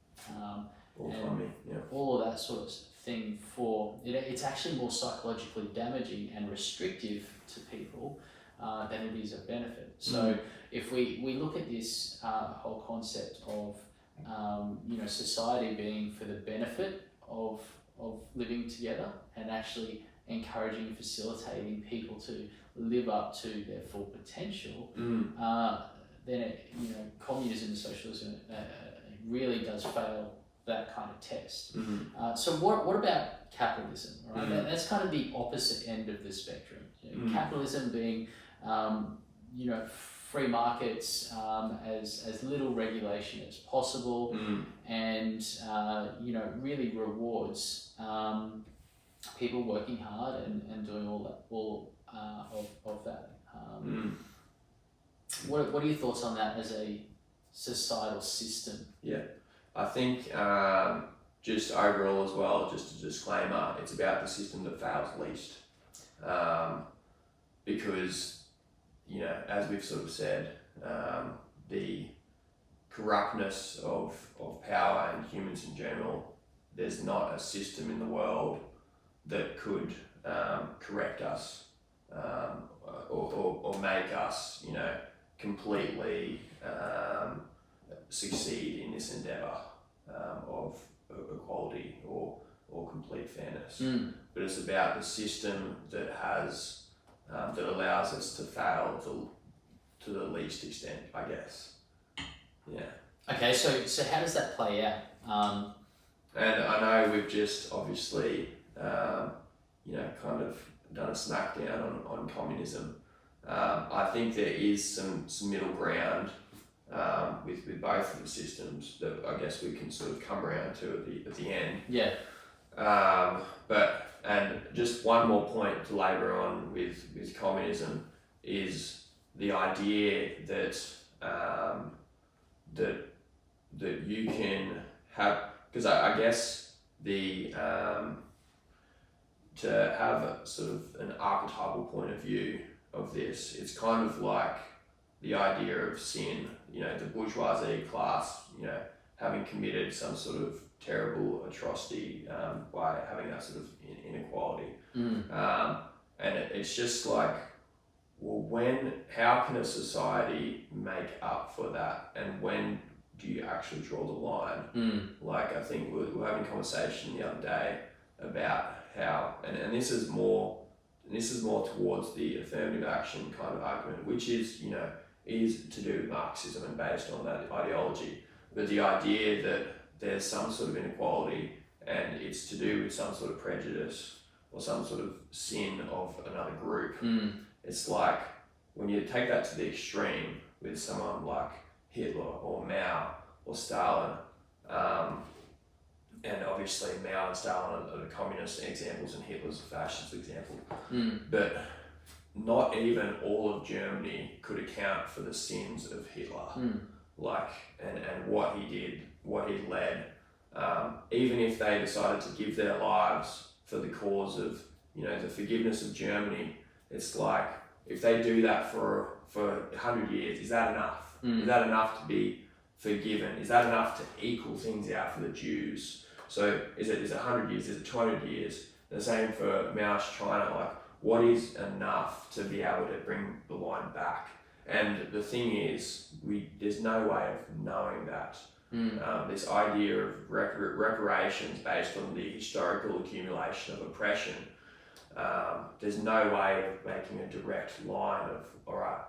Autonomy, all of that sort of thing for it. It's actually more psychologically damaging and restrictive to people than it is a benefit. So if we look at this whole concept of you know, society being for the benefit of living together and actually encouraging and facilitating people to live up to their full potential, then it, you know, communism and socialism really does fail that kind of test. So what about capitalism? Right, that's kind of the opposite end of the spectrum. You know, capitalism being you know, free markets, as little regulation as possible, and you know, really rewards people working hard and doing all of that. What are your thoughts on that as a societal system? I think just overall as well, just a disclaimer, it's about the system that fails least, because, you know, as we've sort of said, the corruptness of power and humans in general, there's not a system in the world that could correct us or make us, you know, completely succeed in this endeavour of equality or complete fairness. But it's about the system that has that allows us to fail to the least extent, I guess. Okay, so how does that play out? And I know we've just obviously kind of done a smackdown on communism. I think there is some middle ground with both of the systems that I guess we can sort of come around to at the end. Yeah. And just one more point to labour on with communism is the idea that that you can have, because I guess to have a sort of an archetypal point of view of this, it's kind of like the idea of sin, the bourgeoisie class, having committed some sort of terrible atrocity by having that sort of inequality. And it's just like, well, how can a society make up for that? And when do you actually draw the line? Like, I think we were having a conversation the other day about how, and this is more towards the affirmative action kind of argument, which is to do with Marxism and based on that ideology. But the idea that there's some sort of inequality and it's to do with some sort of prejudice or some sort of sin of another group. It's like when you take that to the extreme with someone like Hitler or Mao or Stalin, and obviously Mao and Stalin are the communist examples and Hitler's a fascist example. But not even all of Germany could account for the sins of Hitler. Like, and what he did, what he led. Even if they decided to give their lives for the cause of, the forgiveness of Germany, it's like, if they do that for 100 years, is that enough? Is that enough to be forgiven? Is that enough to equal things out for the Jews? So is it 100 years? Is it 200 years? The same for Mao's China. Like, what is enough to be able to bring the line back? And the thing is, there's no way of knowing that. This idea of reparations based on the historical accumulation of oppression, there's no way of making a direct line of, all right,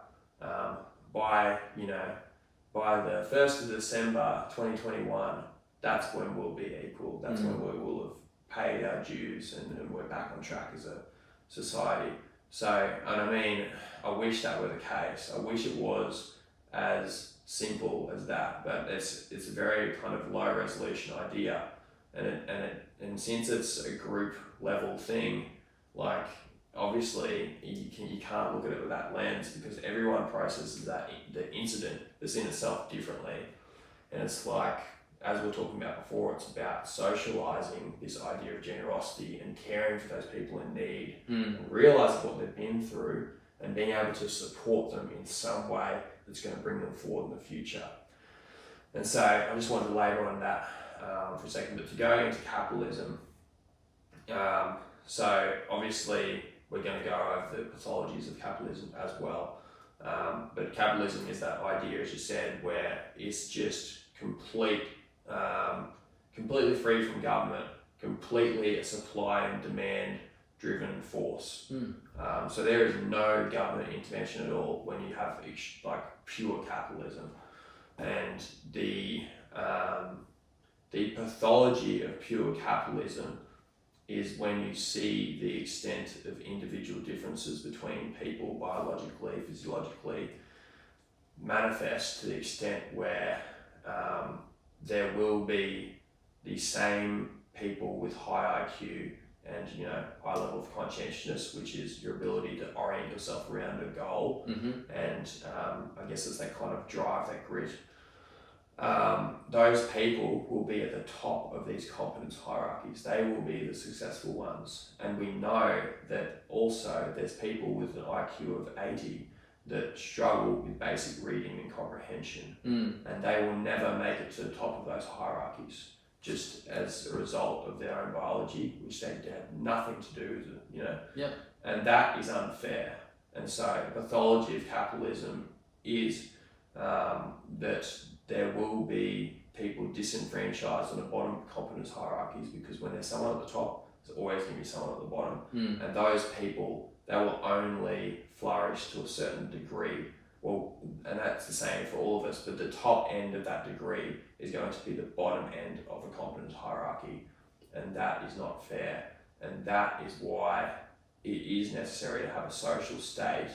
by the 1st of December 2021, that's when we'll be equal. That's when we will have paid our dues and we're back on track as a society. So, and I mean, I wish that were the case. I wish it was as simple as that, but it's a very kind of low resolution idea, and since it's a group level thing, like, obviously you can't look at it with that lens because everyone processes the incident that's in itself differently, and it's like, as we were talking about before, it's about socializing this idea of generosity and caring for those people in need, and realizing what they've been through and being able to support them in some way that's going to bring them forward in the future. And so I just wanted to labour on that for a second, but to go into capitalism, so obviously we're going to go over the pathologies of capitalism as well, but capitalism is that idea, as you said, where it's just completely free from government, completely a supply and demand driven force. So there is no government intervention at all when you have like pure capitalism. And the pathology of pure capitalism is when you see the extent of individual differences between people biologically, physiologically, manifest to the extent where there will be the same people with high IQ and high level of conscientiousness, which is your ability to orient yourself around a goal, and I guess as they kind of drive that grit, those people will be at the top of these competence hierarchies. They will be the successful ones, and we know that also there's people with an IQ of 80 that struggle with basic reading and comprehension, and they will never make it to the top of those hierarchies, just as a result of their own biology, which they have nothing to do with it, and that is unfair. And so the pathology of capitalism is that there will be people disenfranchised on the bottom competence hierarchies, because when there's someone at the top, there's always going to be someone at the bottom, and those people, they will only flourish to a certain degree. Well, and that's the same for all of us, but the top end of that degree is going to be the bottom end of a competence hierarchy, and that is not fair. and that is why it is necessary to have a social state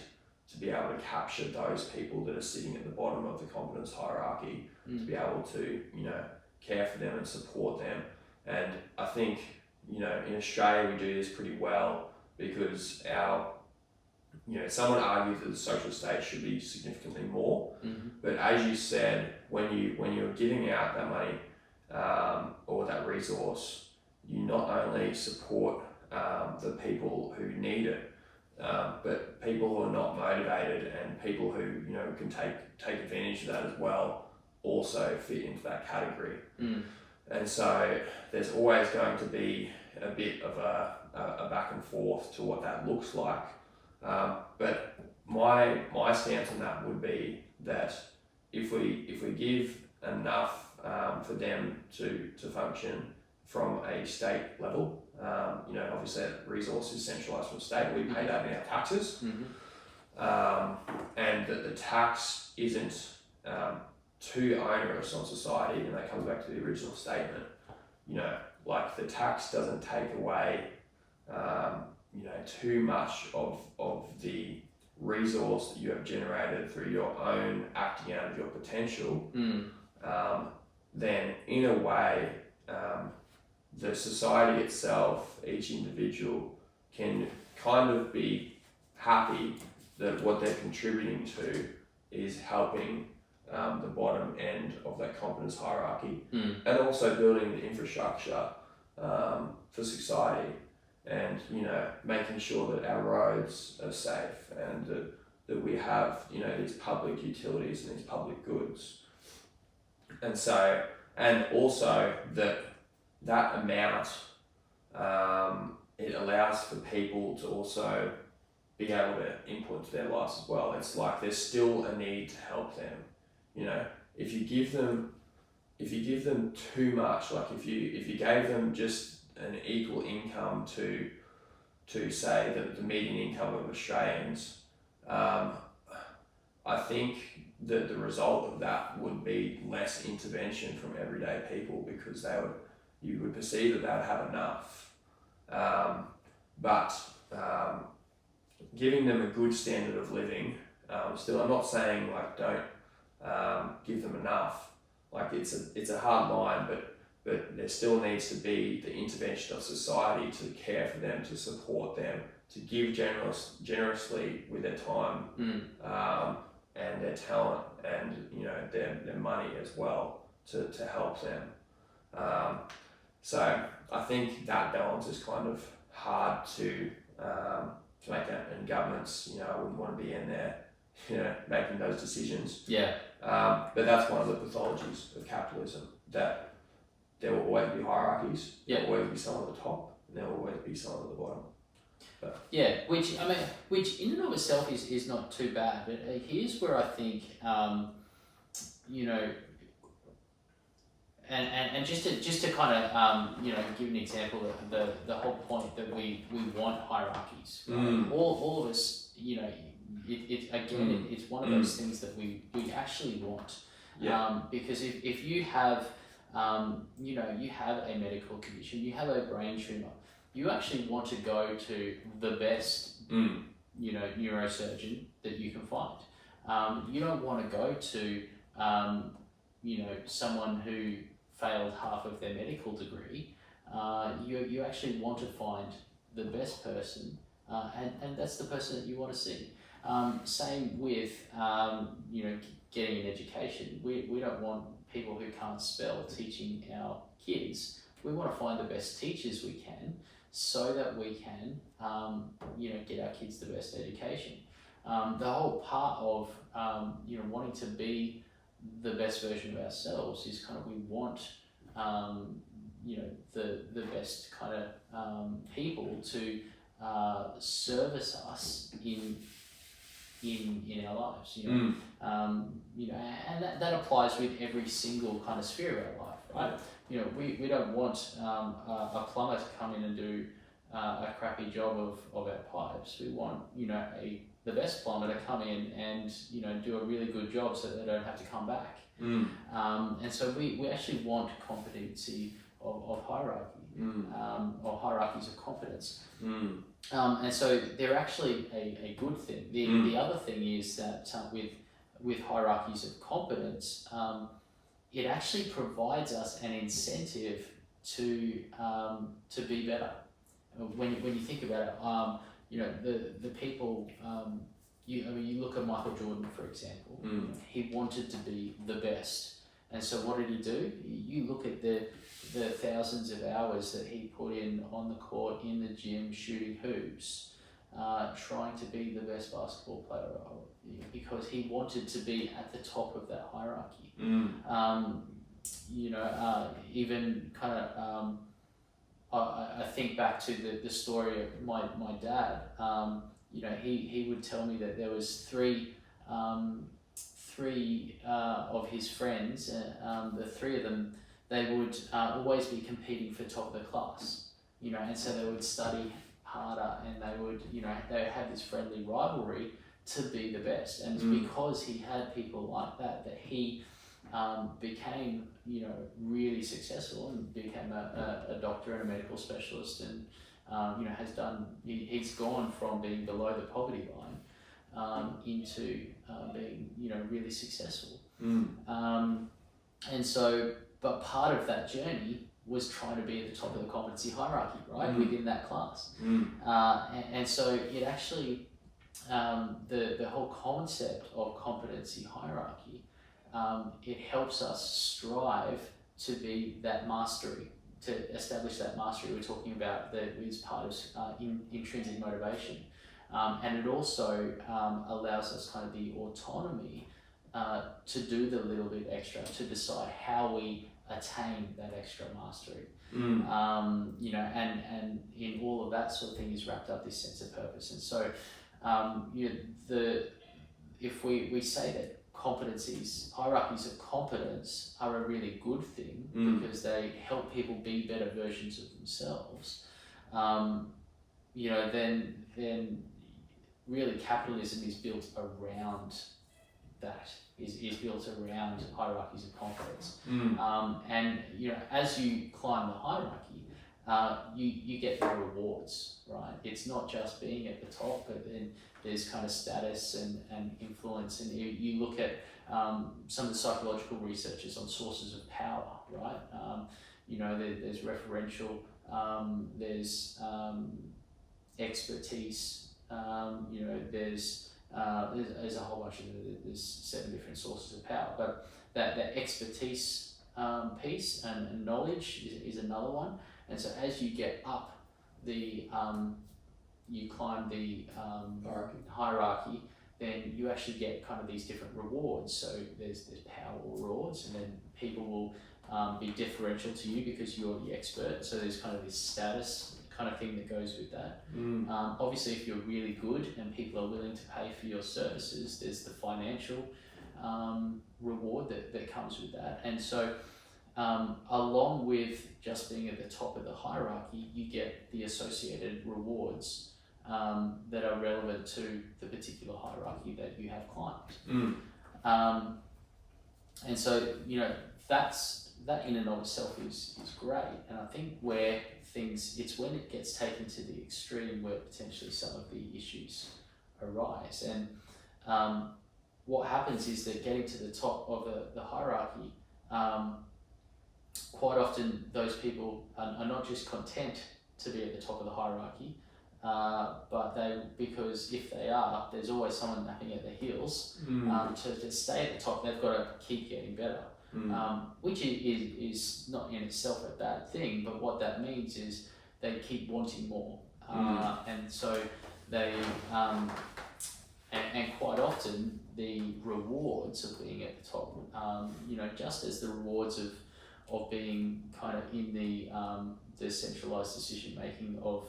to be able to capture those people that are sitting at the bottom of the competence hierarchy, to be able to, care for them and support them. And I think, in Australia we do this pretty well because someone argues that the social state should be significantly more, but as you said, when you're giving out that money or that resource, you not only support the people who need it, but people who are not motivated and people who can take advantage of that as well also fit into that category. And so there's always going to be a bit of a back and forth to what that looks like. But my stance on that would be that if we give enough for them to function from a state level, obviously that resource is centralised from state, we pay that in our taxes, and that the tax isn't too onerous on society, and that comes back to the original statement, like the tax doesn't take away too much of the resource that you have generated through your own acting out of your potential, then in a way, the society itself, each individual, can kind of be happy that what they're contributing to is helping the bottom end of that competence hierarchy, and also building the infrastructure for society, and making sure that our roads are safe, and that we have these public utilities and these public goods, and also that amount it allows for people to also be able to input into their lives as well. It's like there's still a need to help them. If you give them too much, like if you gave them just an equal income to say the median income of Australians, I think that the result of that would be less intervention from everyday people, because you would perceive that they would have enough. But giving them a good standard of living, still, I'm not saying like don't give them enough. Like it's a hard line, but there still needs to be the intervention of society to care for them, to support them, to give generously with their time and their talent, and their money as well to help them. So I think that balance is kind of hard to make it, and governments, I wouldn't want to be in there, making those decisions. Yeah. But that's one of the pathologies of capitalism, that there will always be hierarchies. There will always be someone at the top, and there will always be someone at the bottom. But which in and of itself is not too bad. But here's where I think, and just to kind of give an example of the whole point that we want hierarchies. Right? All of us, it's one of those things that we actually want. Yeah. Because if you have you have a medical condition, you have a brain tumor, you actually want to go to the best neurosurgeon that you can find. You don't want to go to someone who failed half of their medical degree. You actually want to find the best person, and that's the person that you want to see. Same with getting an education. We don't want people who can't spell teaching our kids. We want to find the best teachers we can, so that we can get our kids the best education. The whole part of wanting to be the best version of ourselves is kind of, we want the best kind of people to service us in our lives, and that applies with every single kind of sphere of our life, right? We don't want a plumber to come in and do a crappy job of our pipes. We want the best plumber to come in and do a really good job, so they don't have to come back. And so we actually want competency of hierarchy, or hierarchies of competence. Mm. And so they're actually a good thing. The other thing is that with hierarchies of competence, it actually provides us an incentive to be better. When you think about it, you know, the people. You look at Michael Jordan, for example. He wanted to be the best, and so what did he do? You look at the thousands of hours that he put in on the court, in the gym, shooting hoops, trying to be the best basketball player, because he wanted to be at the top of that hierarchy. You know, even kind of, I think back to the story of my dad. You know, he would tell me that there was three of his friends. The three of them, they would always be competing for top of the class. You know, and so they would study harder, and they would, you know, they had this friendly rivalry to be the best. And it's because he had people like that he became, you know, really successful and became a doctor and a medical specialist, and you know, he's gone from being below the poverty line into being, you know, really successful. And so, but part of that journey was trying to be at the top of the competency hierarchy, right, within that class. And so it actually, the whole concept of competency hierarchy, it helps us strive to be that mastery, to establish that mastery we're talking about, that is part of intrinsic motivation. And it also allows us kind of the autonomy to do the little bit extra, to decide how we attain that extra mastery. You know, and in all of that sort of thing is wrapped up this sense of purpose. And so, you know, if we say that hierarchies of competence are a really good thing because they help people be better versions of themselves, you know, then really capitalism is built around that, is built around hierarchies of competence. And, you know, as you climb the hierarchy, you get the rewards, right? It's not just being at the top, but then there's kind of status and influence. And you look at some of the psychological researchers on sources of power, right? You know, there's referential, there's expertise, you know, there's a whole bunch of, there's 7 different sources of power, but that expertise piece and knowledge is another one. And so as you get up you climb the hierarchy, then you actually get kind of these different rewards. So there's power rewards, and then people will be differential to you because you're the expert. So there's kind of this status kind of thing that goes with that. Obviously, if you're really good and people are willing to pay for your services, there's the financial reward that comes with that. And so along with just being at the top of the hierarchy, you get the associated rewards that are relevant to the particular hierarchy that you have climbed. And so, you know, that in and of itself is great. And I think where it's when it gets taken to the extreme where potentially some of the issues arise. And what happens is that getting to the top of the hierarchy, quite often those people are not just content to be at the top of the hierarchy, but because if they are, there's always someone napping at their heels. To stay at the top, they've got to keep getting better, which is not in itself a bad thing, but what that means is they keep wanting more. And so they, and quite often the rewards of being at the top, you know, just as the rewards of being kind of in the centralised decision making of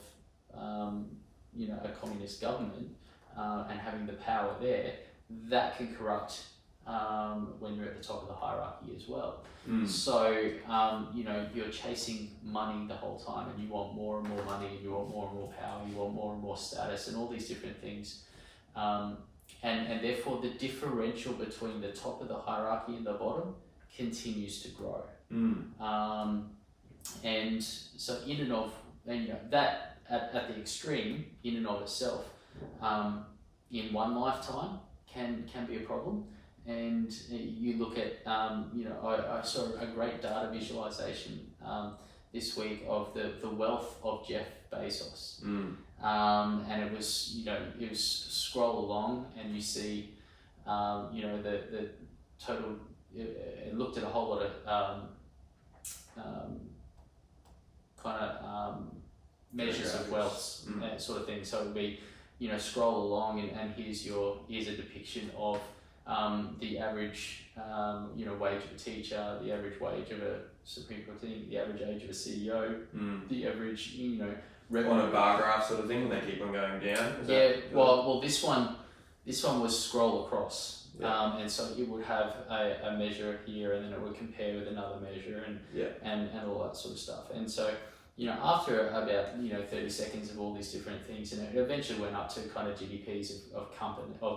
you know, a communist government and having the power there, that can corrupt when you're at the top of the hierarchy as well. So you know, you're chasing money the whole time, and you want more and more money, and you want more and more power, you want more and more status, and all these different things. And therefore the differential between the top of the hierarchy and the bottom continues to grow. And so in and of, and, that at the extreme, in and of itself, in one lifetime can be a problem. And you look at, I saw a great data visualization this week of the wealth of Jeff Bezos. And it was, it was scroll along and you see, the total, it looked at a whole lot of measures of wealth, that sort of thing. So it would be, scroll along and here's a depiction of the average, wage of a teacher, the average wage of a Supreme Court thing, the average age of a CEO, the average, revenue. On a bar graph sort of thing, and they keep on going down. Well, this one was scroll across. And so it would have a measure here, and then it would compare with another measure, and all that sort of stuff. And so, after about 30 seconds of all these different things, and it eventually went up to kind of GDPs of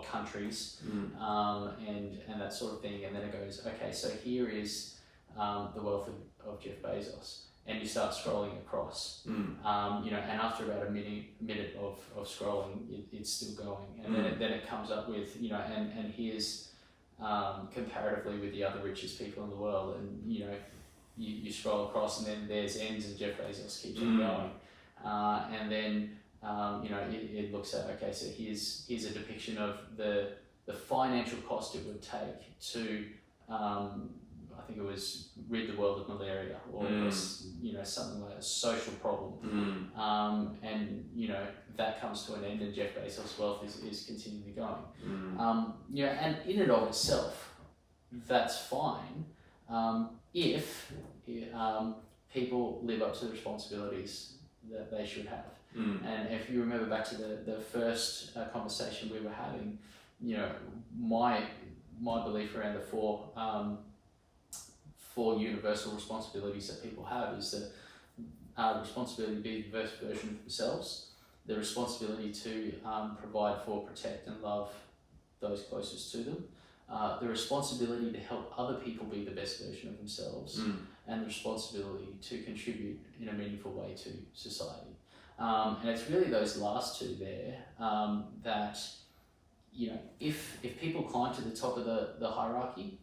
countries, and that sort of thing. And then it goes, okay, so here is the wealth of Jeff Bezos. And you start scrolling across, and after about a minute of scrolling, it's still going, and then it comes up with, and here's comparatively with the other richest people in the world, and you scroll across, and then there's ends, and Jeff Bezos keeps on going, and then it looks at, okay, so here's a depiction of the financial cost it would take to I think it was rid the world of malaria, or something like a social problem, and that comes to an end, and Jeff Bezos' wealth is continually going. And in and of itself, that's fine if people live up to the responsibilities that they should have. And if you remember back to the first conversation we were having, my belief around the four universal responsibilities that people have is the responsibility to be the best version of themselves, the responsibility to provide for, protect and love those closest to them, the responsibility to help other people be the best version of themselves, and the responsibility to contribute in a meaningful way to society. And it's really those last two there that, if people climb to the top of the hierarchy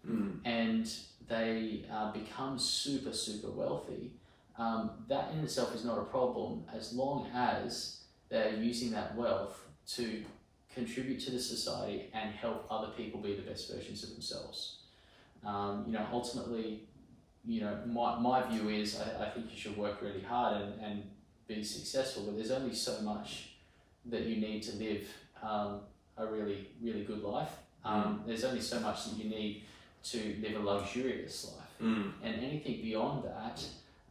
and they become super, super wealthy, that in itself is not a problem as long as they're using that wealth to contribute to the society and help other people be the best versions of themselves. Ultimately, my view is I think you should work really hard and be successful, but there's only so much that you need to live a really, really good life. There's only so much that you need to live a luxurious life, and anything beyond that,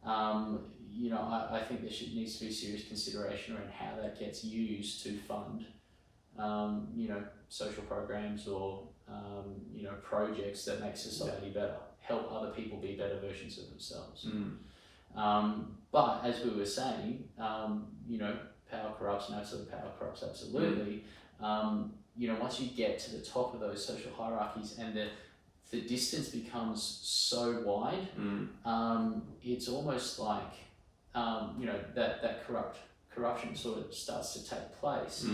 I think there needs to be serious consideration around how that gets used to fund, social programs or projects that make society better, help other people be better versions of themselves. But as we were saying, power corrupts, and absolute power corrupts absolutely. Once you get to the top of those social hierarchies and the distance becomes so wide, it's almost like, that corruption sort of starts to take place.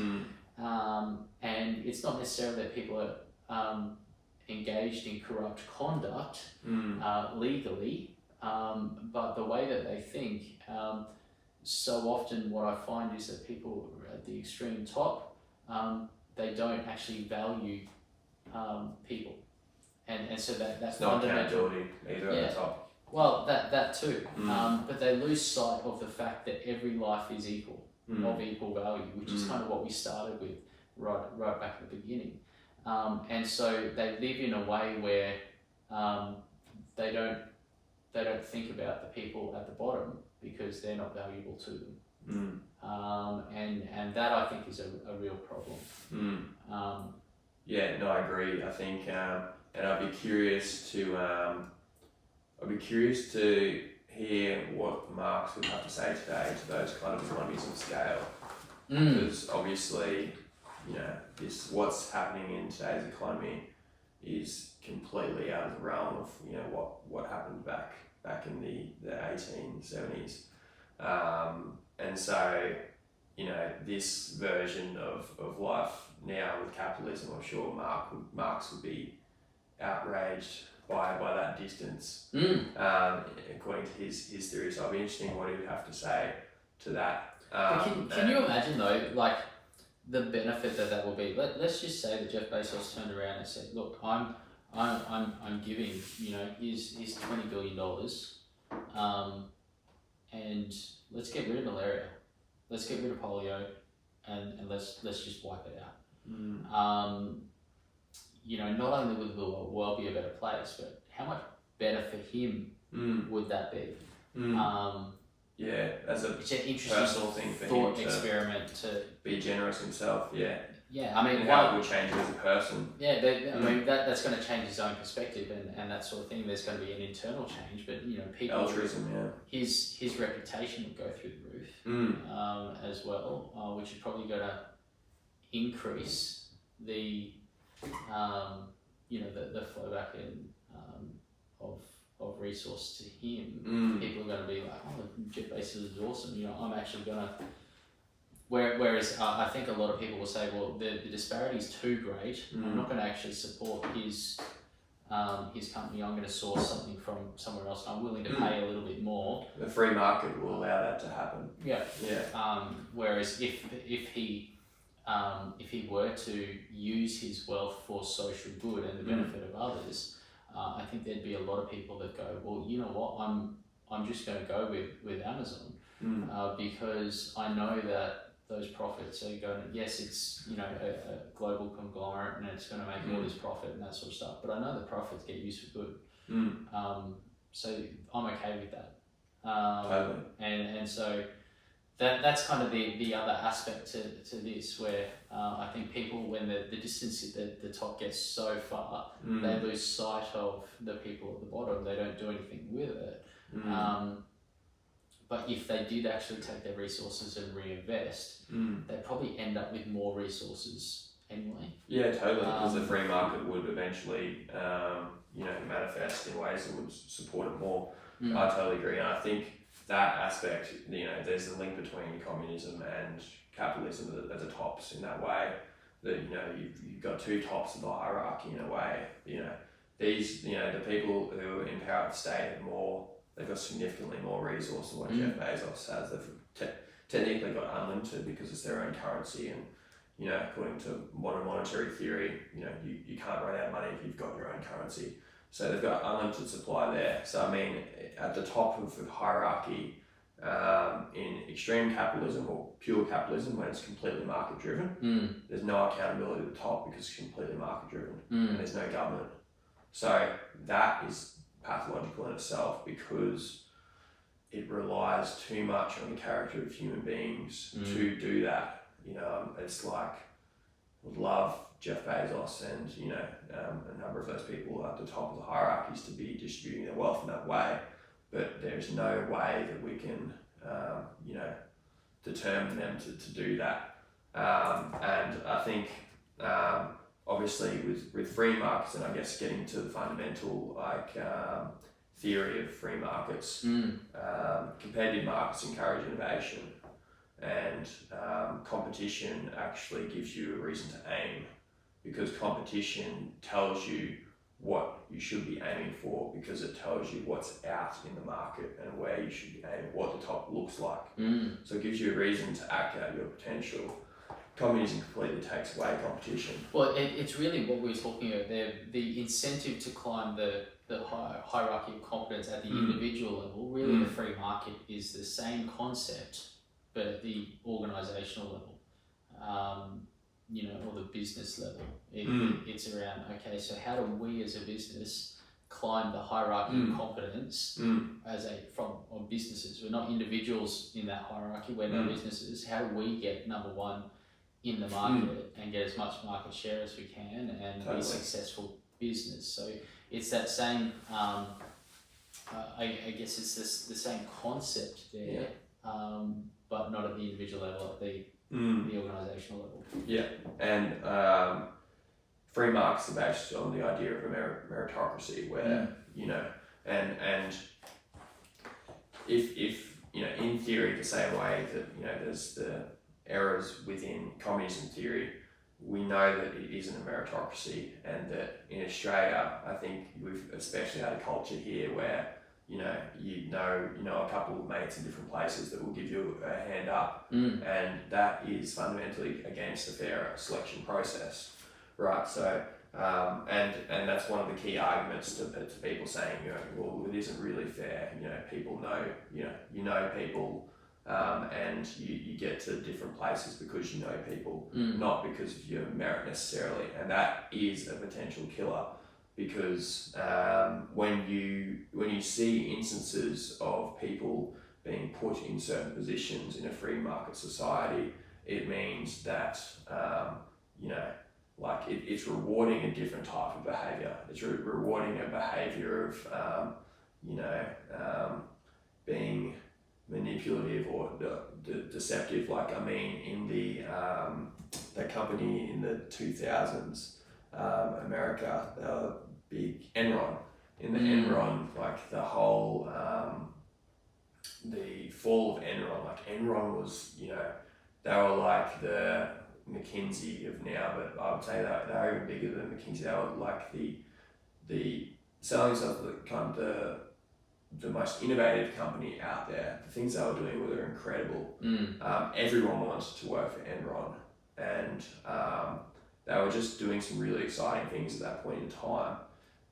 And it's not necessarily that people are engaged in corrupt conduct legally, but the way that they think, so often what I find is that people at the extreme top, they don't actually value people. And so that's not accountability either at the top. Well, that too. But they lose sight of the fact that every life is equal, of equal value, which is kind of what we started with right back at the beginning. And so they live in a way where they don't think about the people at the bottom because they're not valuable to them. And that I think is a real problem. I agree. I think, and I'd be curious to hear what Marx would have to say today to those kind of economies of scale, because obviously, what's happening in today's economy is completely out of the realm of what happened back back in the 1870s. And so, this version of life now with capitalism, I'm sure Marx would be outraged by that distance, according to his theory. So it'll be interesting what he would have to say to that. Can you imagine though, like the benefit that will be? Let's just say that Jeff Bezos turned around and said, "Look, I'm giving here's $20 billion, and let's get rid of malaria, let's get rid of polio, and let's just wipe it out." Not only would the world be a better place, but how much better for him would that be? As a It's an interesting personal thing for thought him to experiment to be generous himself. I mean, and how it would change him as a person. I mean that's going to change his own perspective and that sort of thing. There's going to be an internal change, but people, altruism, his reputation would go through the roof as well, which is probably going to increase the the flow back in of resource to him. People are going to be like, "Oh, Jeff Bezos is awesome. I'm actually going to." Whereas I think a lot of people will say, "Well, the disparity is too great. I'm not going to actually support his company. I'm going to source something from somewhere else. I'm willing to pay a little bit more." The free market will allow that to happen. Whereas if he were to use his wealth for social good and the benefit of others, I think there'd be a lot of people that go, "Well, you know what? I'm just going to go with Amazon because I know that those profits are going to, yes, it's a global conglomerate and it's going to make all this profit and that sort of stuff, but I know the profits get used for good. So I'm okay with that." Totally. And so that's kind of the other aspect to this, where I think people, when the distance at the top gets so far, they lose sight of the people at the bottom. They don't do anything with it. But if they did actually take their resources and reinvest, they'd probably end up with more resources anyway. Yeah, totally. Because the free market would eventually, manifest in ways that would support it more. I totally agree, and I think that aspect, there's a link between communism and capitalism at the tops in that way. That you've got two tops of the hierarchy in a way. These the people who are in power at the state have more. They've got significantly more resource than what Jeff Bezos has. They've technically got unlimited because it's their own currency, and according to modern monetary theory, you can't run out of money if you've got your own currency. So they've got unlimited supply there. So I mean, at the top of the hierarchy, in extreme capitalism or pure capitalism, when it's completely market driven, there's no accountability at the top because it's completely market driven, and there's no government. So that is pathological in itself because it relies too much on the character of human beings to do that. It's like, I would love Jeff Bezos and a number of those people at the top of the hierarchies to be distributing their wealth in that way, but there's no way that we can determine them to do that. And I think obviously with free markets, and I guess getting to the fundamental theory of free markets, competitive markets encourage innovation, and competition actually gives you a reason to aim, because competition tells you what you should be aiming for, because it tells you what's out in the market and where you should be aiming, what the top looks like. So it gives you a reason to act out your potential. Communism completely takes away competition. Well, it's really what we were talking about there. The incentive to climb the hierarchy of competence at the individual level, really the free market is the same concept, but at the organisational level, or the business level. It's around, okay, so how do we as a business climb the hierarchy of competence on businesses? We're not individuals in that hierarchy, we're no businesses. How do we get number one in the market and get as much market share as we can and be a successful business? So it's that same, I guess it's the same concept there, but not at the individual level, at the organisational level. Yeah, and free markets are based on the idea of a meritocracy where, and if in theory, the same way that there's the errors within communism theory, we know that it isn't a meritocracy, and that in Australia, I think we've especially had a culture here where you know a couple of mates in different places that will give you a hand up, and that is fundamentally against a fair selection process, right? So and that's one of the key arguments to people saying, well, it isn't really fair. People know people, and you get to different places because you know people, not because of your merit necessarily, and that is a potential killer. Because when you see instances of people being put in certain positions in a free market society, it means that it's rewarding a different type of behaviour. It's rewarding a behaviour of being manipulative or deceptive. In the company in the 2000s, America, they were big Enron. In the Enron, the whole the fall of Enron, Enron was, they were like the McKinsey of now, but I would say that they're even bigger than McKinsey. They were like the selling stuff, the most innovative company out there. The things they were doing were incredible. Everyone wanted to work for Enron, and they were just doing some really exciting things at that point in time.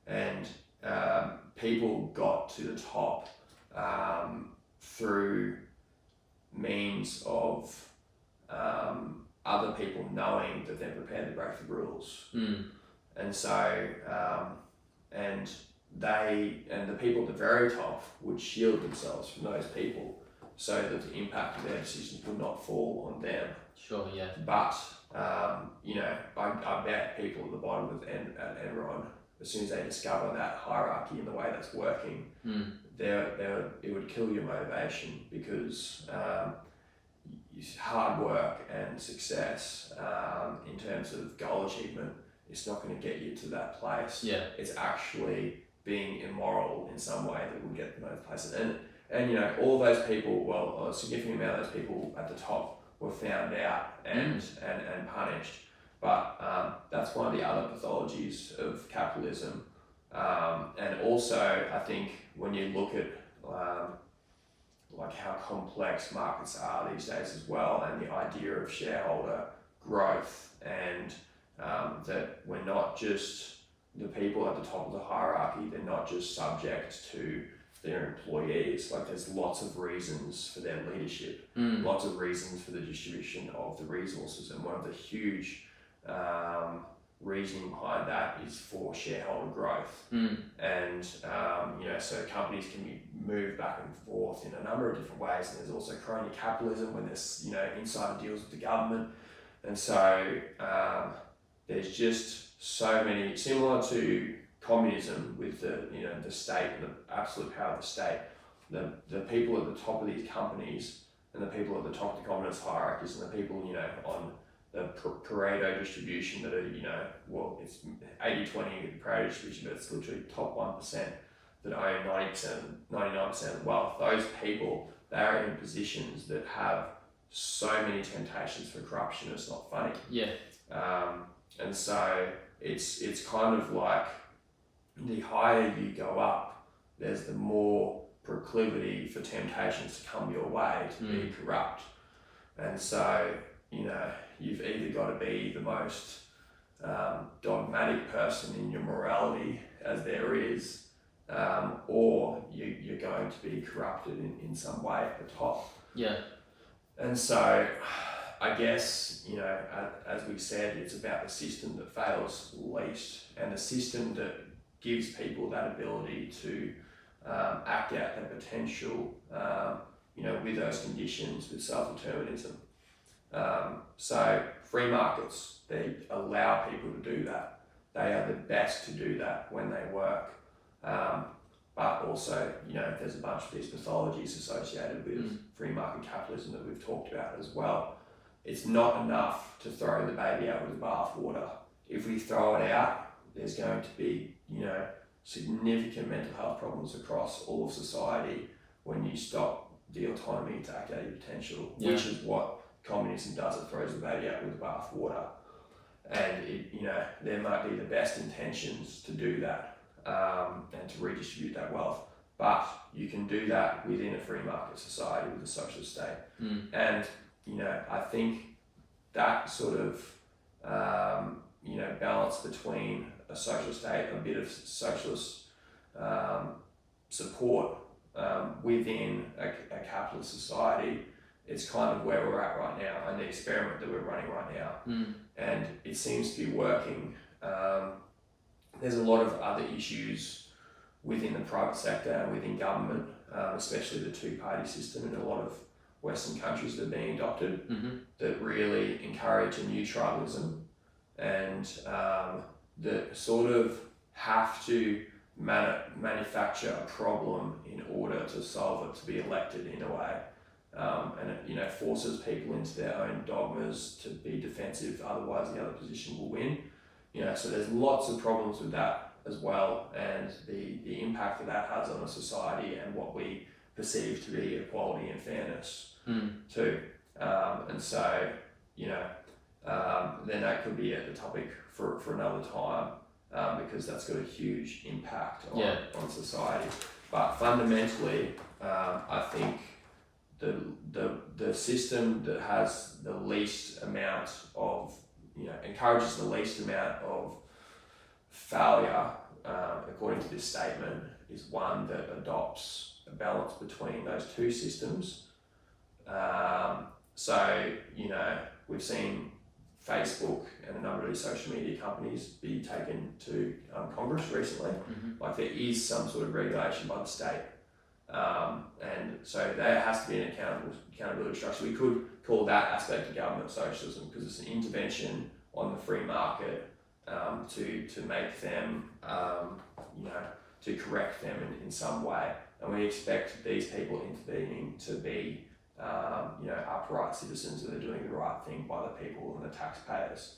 And people got to the top through means of other people knowing that they're prepared to break the rules. And so, and the people at the very top would shield themselves from those people so that the impact of their decisions would not fall on them. Sure, yeah. But, I bet people at the bottom at Enron, as soon as they discover that hierarchy and the way that's working, it would kill your motivation, because hard work and success in terms of goal achievement, it's not going to get you to that place. Yeah. It's actually being immoral in some way that will get them to those places. And all those people, well, a significant amount of those people at the top were found out and punished. But that's one of the other pathologies of capitalism. And also, I think when you look at how complex markets are these days as well, and the idea of shareholder growth, and that we're not just the people at the top of the hierarchy, they're not just subject to their employees. There's lots of reasons for their leadership, lots of reasons for the distribution of the resources, and one of the huge reasoning behind that is for shareholder growth. And so companies can be moved back and forth in a number of different ways, and there's also crony capitalism when there's insider deals with the government. And so there's just so many, similar to communism with the state and the absolute power of the state, the people at the top of these companies and the people at the top of the communist hierarchies and the people on the Pareto distribution that are, it's 80-20 Pareto distribution, but it's literally top 1% that own 99% of wealth. Those people, they're in positions that have so many temptations for corruption, it's not funny. Yeah. And so it's kind of like the higher you go up, there's the more proclivity for temptations to come your way to be corrupt. And so, you've either got to be the most dogmatic person in your morality as there is, or you're going to be corrupted in some way at the top. Yeah. And so, I guess, as we said, it's about the system that fails least, and the system that gives people that ability to act out their potential, with those conditions, with self-determinism. So free markets, they allow people to do that. They are the best to do that when they work. But also, there's a bunch of these pathologies associated with free market capitalism that we've talked about as well. It's not enough to throw the baby out with the bathwater. If we throw it out, there's going to be, significant mental health problems across all of society, when you stop the autonomy to act out your potential, Yeah. which is what communism does. It throws the baby out with the bathwater, and there might be the best intentions to do that and to redistribute that wealth, but you can do that within a free market society with a socialist state. And I think that sort of balance between a socialist state, a bit of socialist support within a capitalist society, it's kind of where we're at right now, and the experiment that we're running right now. And it seems to be working. There's a lot of other issues within the private sector and within government, especially the two-party system in a lot of Western countries that are being adopted, that really encourage a new tribalism, and that sort of have to manufacture a problem in order to solve it, to be elected in a way. And it forces people into their own dogmas to be defensive, otherwise the other position will win. So there's lots of problems with that as well, and the impact that that has on a society and what we perceive to be equality and fairness too. And so, then that could be a topic for another time, because that's got a huge impact on society. But fundamentally, I think the system that has the least amount of, encourages the least amount of failure, according to this statement, is one that adopts a balance between those two systems. So, we've seen Facebook and a number of these social media companies be taken to Congress recently. Like, there is some sort of regulation by the state. And so there has to be an accountability structure. We could call that aspect of government socialism, because it's an intervention on the free market to make them, to correct them in some way. And we expect these people intervening to be, upright citizens that are doing the right thing by the people and the taxpayers.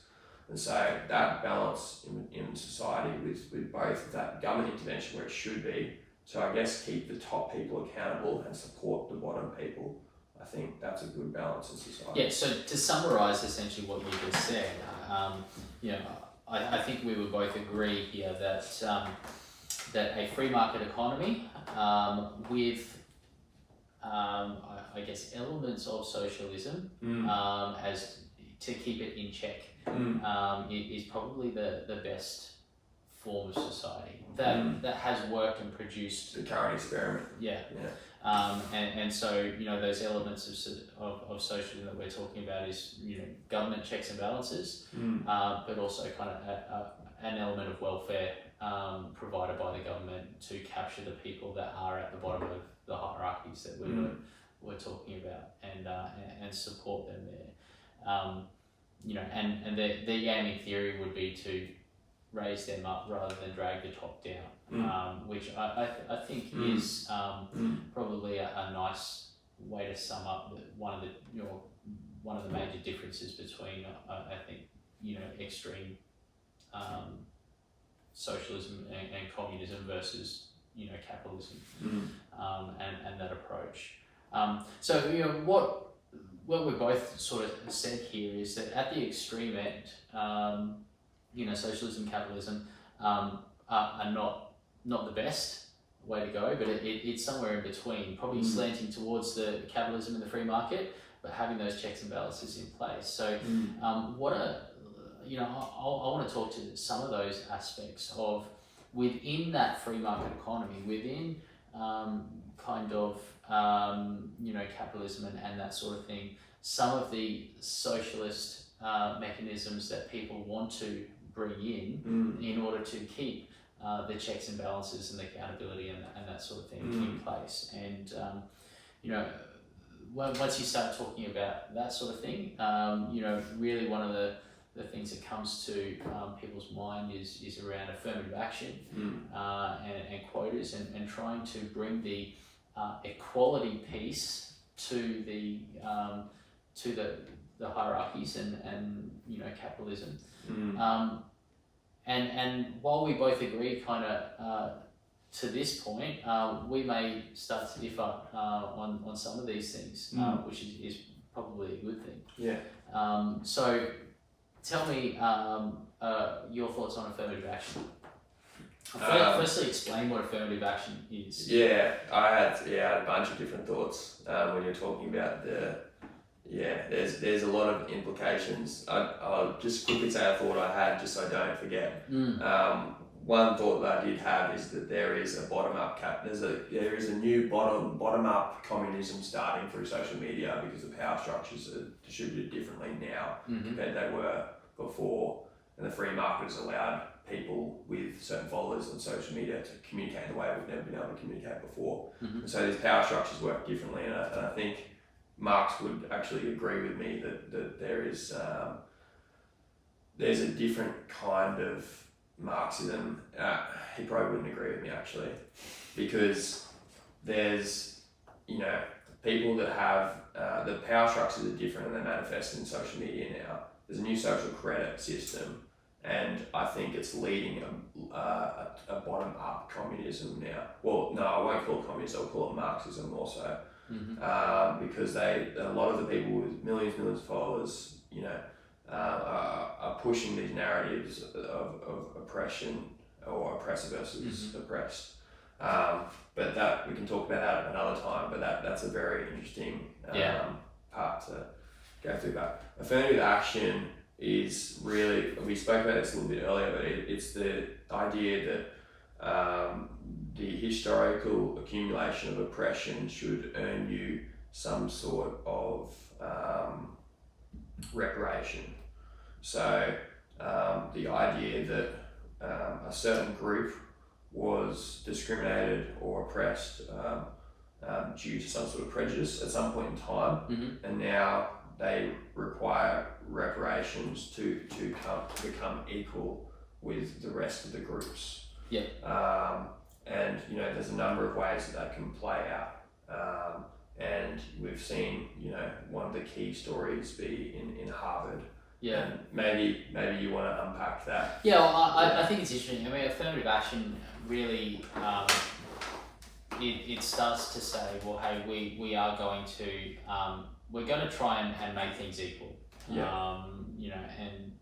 And so that balance in society with both that government intervention where it should be, so I guess keep the top people accountable and support the bottom people, I think that's a good balance in society. Yeah, so to summarise essentially what you just said, I think we would both agree here that that a free market economy with I guess elements of socialism as to keep it in check is probably the best form of society that has worked and produced the current experiment. And so those elements of socialism that we're talking about is government checks and balances, but also kind of an element of welfare provided by the government to capture the people that are at the bottom of the hierarchies that we're talking about, and support them there. And the aim in theory would be to raise them up rather than drag the top down, which I think is probably a nice way to sum up one of the major differences between I think extreme socialism and communism versus capitalism, and that approach. So what we both sort of said here is that at the extreme end, socialism, capitalism are not the best way to go, but it's somewhere in between, probably slanting towards the capitalism and the free market, but having those checks and balances in place. So I want to talk to some of those aspects of within that free market economy, within capitalism and that sort of thing, some of the socialist mechanisms that people want to bring in order to keep the checks and balances and the accountability and that sort of thing in place. And once you start talking about that sort of thing, really one of the things that comes to people's mind is around affirmative action and quotas and trying to bring the equality piece to the hierarchies and capitalism. And while we both agree kind of to this point, we may start to differ on some of these things, which is probably a good thing. Yeah. So tell me your thoughts on affirmative action. Firstly, explain what affirmative action is. Yeah, I had a bunch of different thoughts when you're talking about there's a lot of implications. I'll just quickly say a thought I had just so I don't forget. One thought that I did have is that there is a bottom-up there is a new bottom-up communism starting through social media, because the power structures are distributed differently now compared to they were before, and the free market has allowed people with certain followers on social media to communicate in a way we've never been able to communicate before. And so these power structures work differently, and I think Marx would actually agree with me that there's a different kind of Marxism. He probably wouldn't agree with me actually, because there's people that have the power structures are different and they manifest in social media now. There's a new social credit system, and I think it's leading a bottom-up communism now. Well, no, I won't call it communism, I'll call it Marxism also. Because a lot of the people with millions of followers, are pushing these narratives of oppression, or oppressor versus oppressed. But that we can talk about that at another time. But that's a very interesting part to go through. That affirmative action is really, we spoke about this a little bit earlier, but it's the idea that the historical accumulation of oppression should earn you some sort of reparation. So the idea that a certain group was discriminated or oppressed due to some sort of prejudice at some point in time, and now they require reparations to become equal with the rest of the groups. And there's a number of ways that can play out, and we've seen one of the key stories be in Harvard. And maybe you want to unpack that. I think it's interesting. I mean, affirmative action really it starts to say, well, hey, we are going to we're going to try and make things equal. And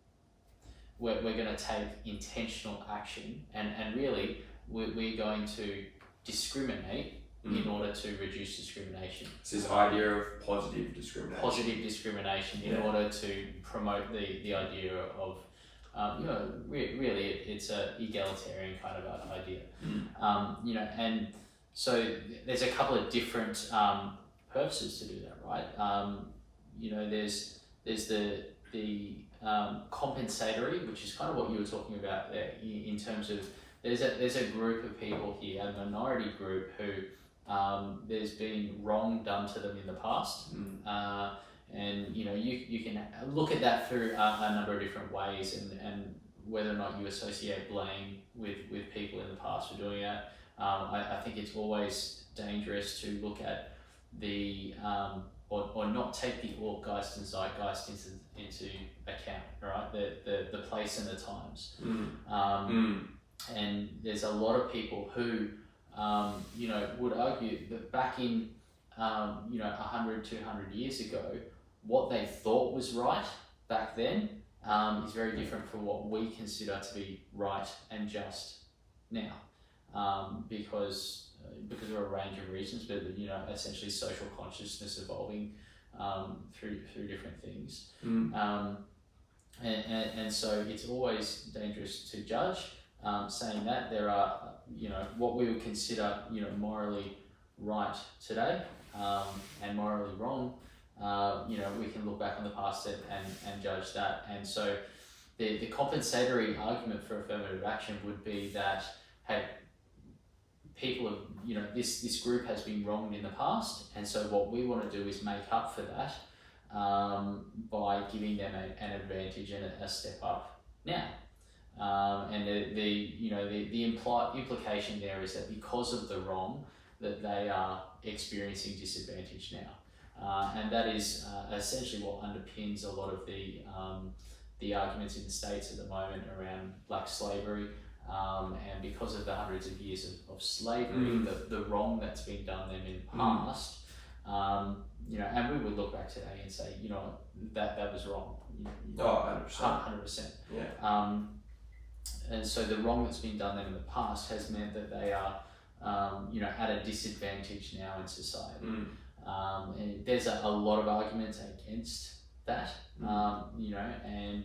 we're going to take intentional action, and really we're going to discriminate in order to reduce discrimination. It's this idea of positive discrimination. Positive discrimination in order to promote the idea of, really it's a egalitarian kind of idea. And so there's a couple of different purposes to do that, right? There's the compensatory, which is kind of what you were talking about there, in terms of there's a group of people here, a minority group who there's been wrong done to them in the past, and you can look at that through a number of different ways, and whether or not you associate blame with people in the past for doing that. I think it's always dangerous to look at the or not take the Zeitgeist and Zeitgeist into account, right? The place and the times. And there's a lot of people who would argue that back in 100, 200 years ago, what they thought was right back then is very different from what we consider to be right and just now, because of a range of reasons, but essentially social consciousness evolving through different things, and so it's always dangerous to judge. Saying that there are what we would consider morally right today and morally wrong, we can look back on the past and judge that. And so the compensatory argument for affirmative action would be that, hey, people have, this group has been wronged in the past, and so what we want to do is make up for that by giving them an advantage and a step up now. And the implication there is that because of the wrong, that they are experiencing disadvantage now, and that is essentially what underpins a lot of the arguments in the States at the moment around black slavery, and because of the hundreds of years of slavery, the wrong that's been done them in the past, you know, and we would look back today and say, you know, that was wrong. You know, 100%. Yeah. And so the wrong that's been done them in the past has meant that they are, you know, at a disadvantage now in society. And there's a lot of arguments against that, you know, and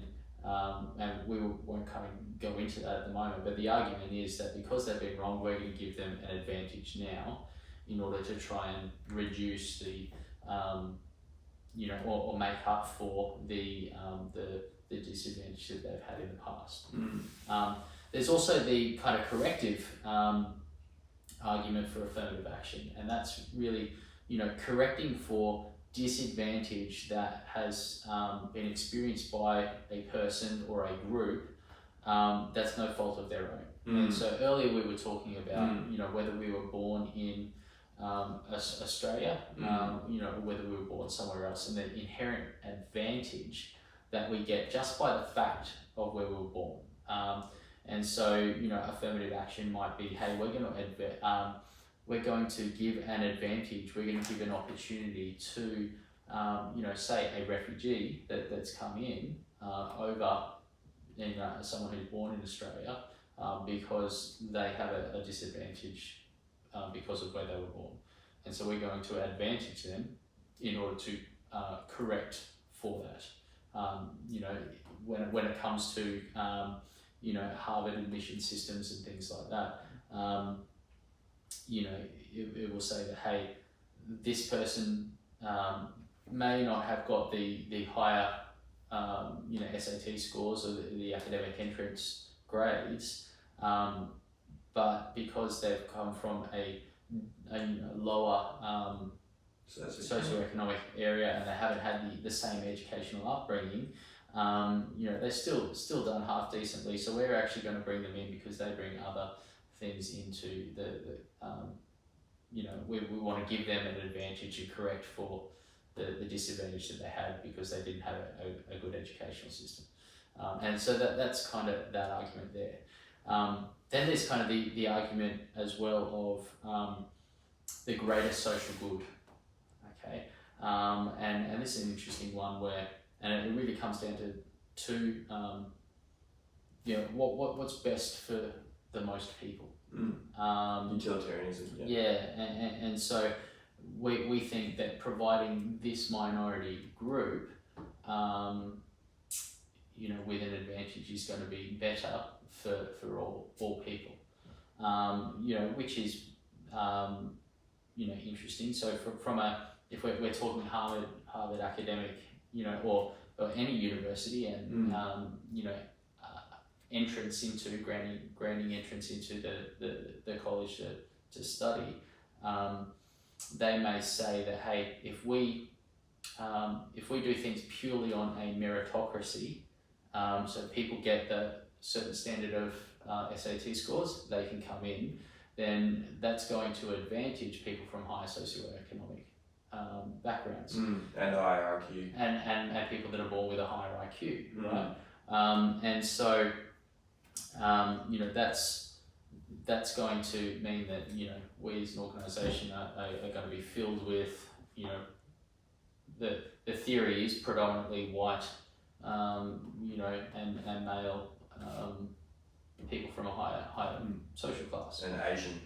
we won't kind of go into that at the moment, but the argument is that because they've been wrong, we're going to give them an advantage now in order to try and reduce the, you know, or make up for the disadvantage that they've had in the past. There's also the kind of corrective argument for affirmative action, and that's really, you know, correcting for disadvantage that has been experienced by a person or a group that's no fault of their own. And so earlier we were talking about, you know, whether we were born in Australia, you know, whether we were born somewhere else, and the inherent advantage that we get just by the fact of where we were born. And so, you know, affirmative action might be, hey, we're going to give an advantage, we're going to give an opportunity to, you know, say a refugee that's come in over, you know, someone who's born in Australia, because they have a disadvantage because of where they were born. And so we're going to advantage them in order to correct for that. You know, when it comes to, you know, Harvard admission systems and things like that, you know, it will say that, hey, this person may not have got the higher, you know, SAT scores or the academic entrance grades, but because they've come from a lower socioeconomic area and they haven't had the same educational upbringing, you know, they're still done half decently. So we're actually going to bring them in because they bring other things into the you know, we want to give them an advantage and correct for the disadvantage that they had because they didn't have a good educational system. And so that's kind of that argument there. Then there's kind of the argument as well of the greater social good. Okay, and this is an interesting one where, and it really comes down to two, you know, what's best for the most people. Utilitarianism. And so we think that providing this minority group, you know, with an advantage is going to be better for all people. You know, which is you know, interesting. So from if we're talking Harvard academic, you know, or any university, and you know, entrance into granting entrance into the college to study, they may say that, hey, if we do things purely on a meritocracy, so people get the certain standard of SAT scores, they can come in, then that's going to advantage people from higher socioeconomic backgrounds. And higher IQ. And people that are born with a higher IQ, right? And so, you know, that's going to mean that, you know, we as an organisation are going to be filled with, you know, the theory is predominantly white, you know, and male people from a higher social class. And Asian.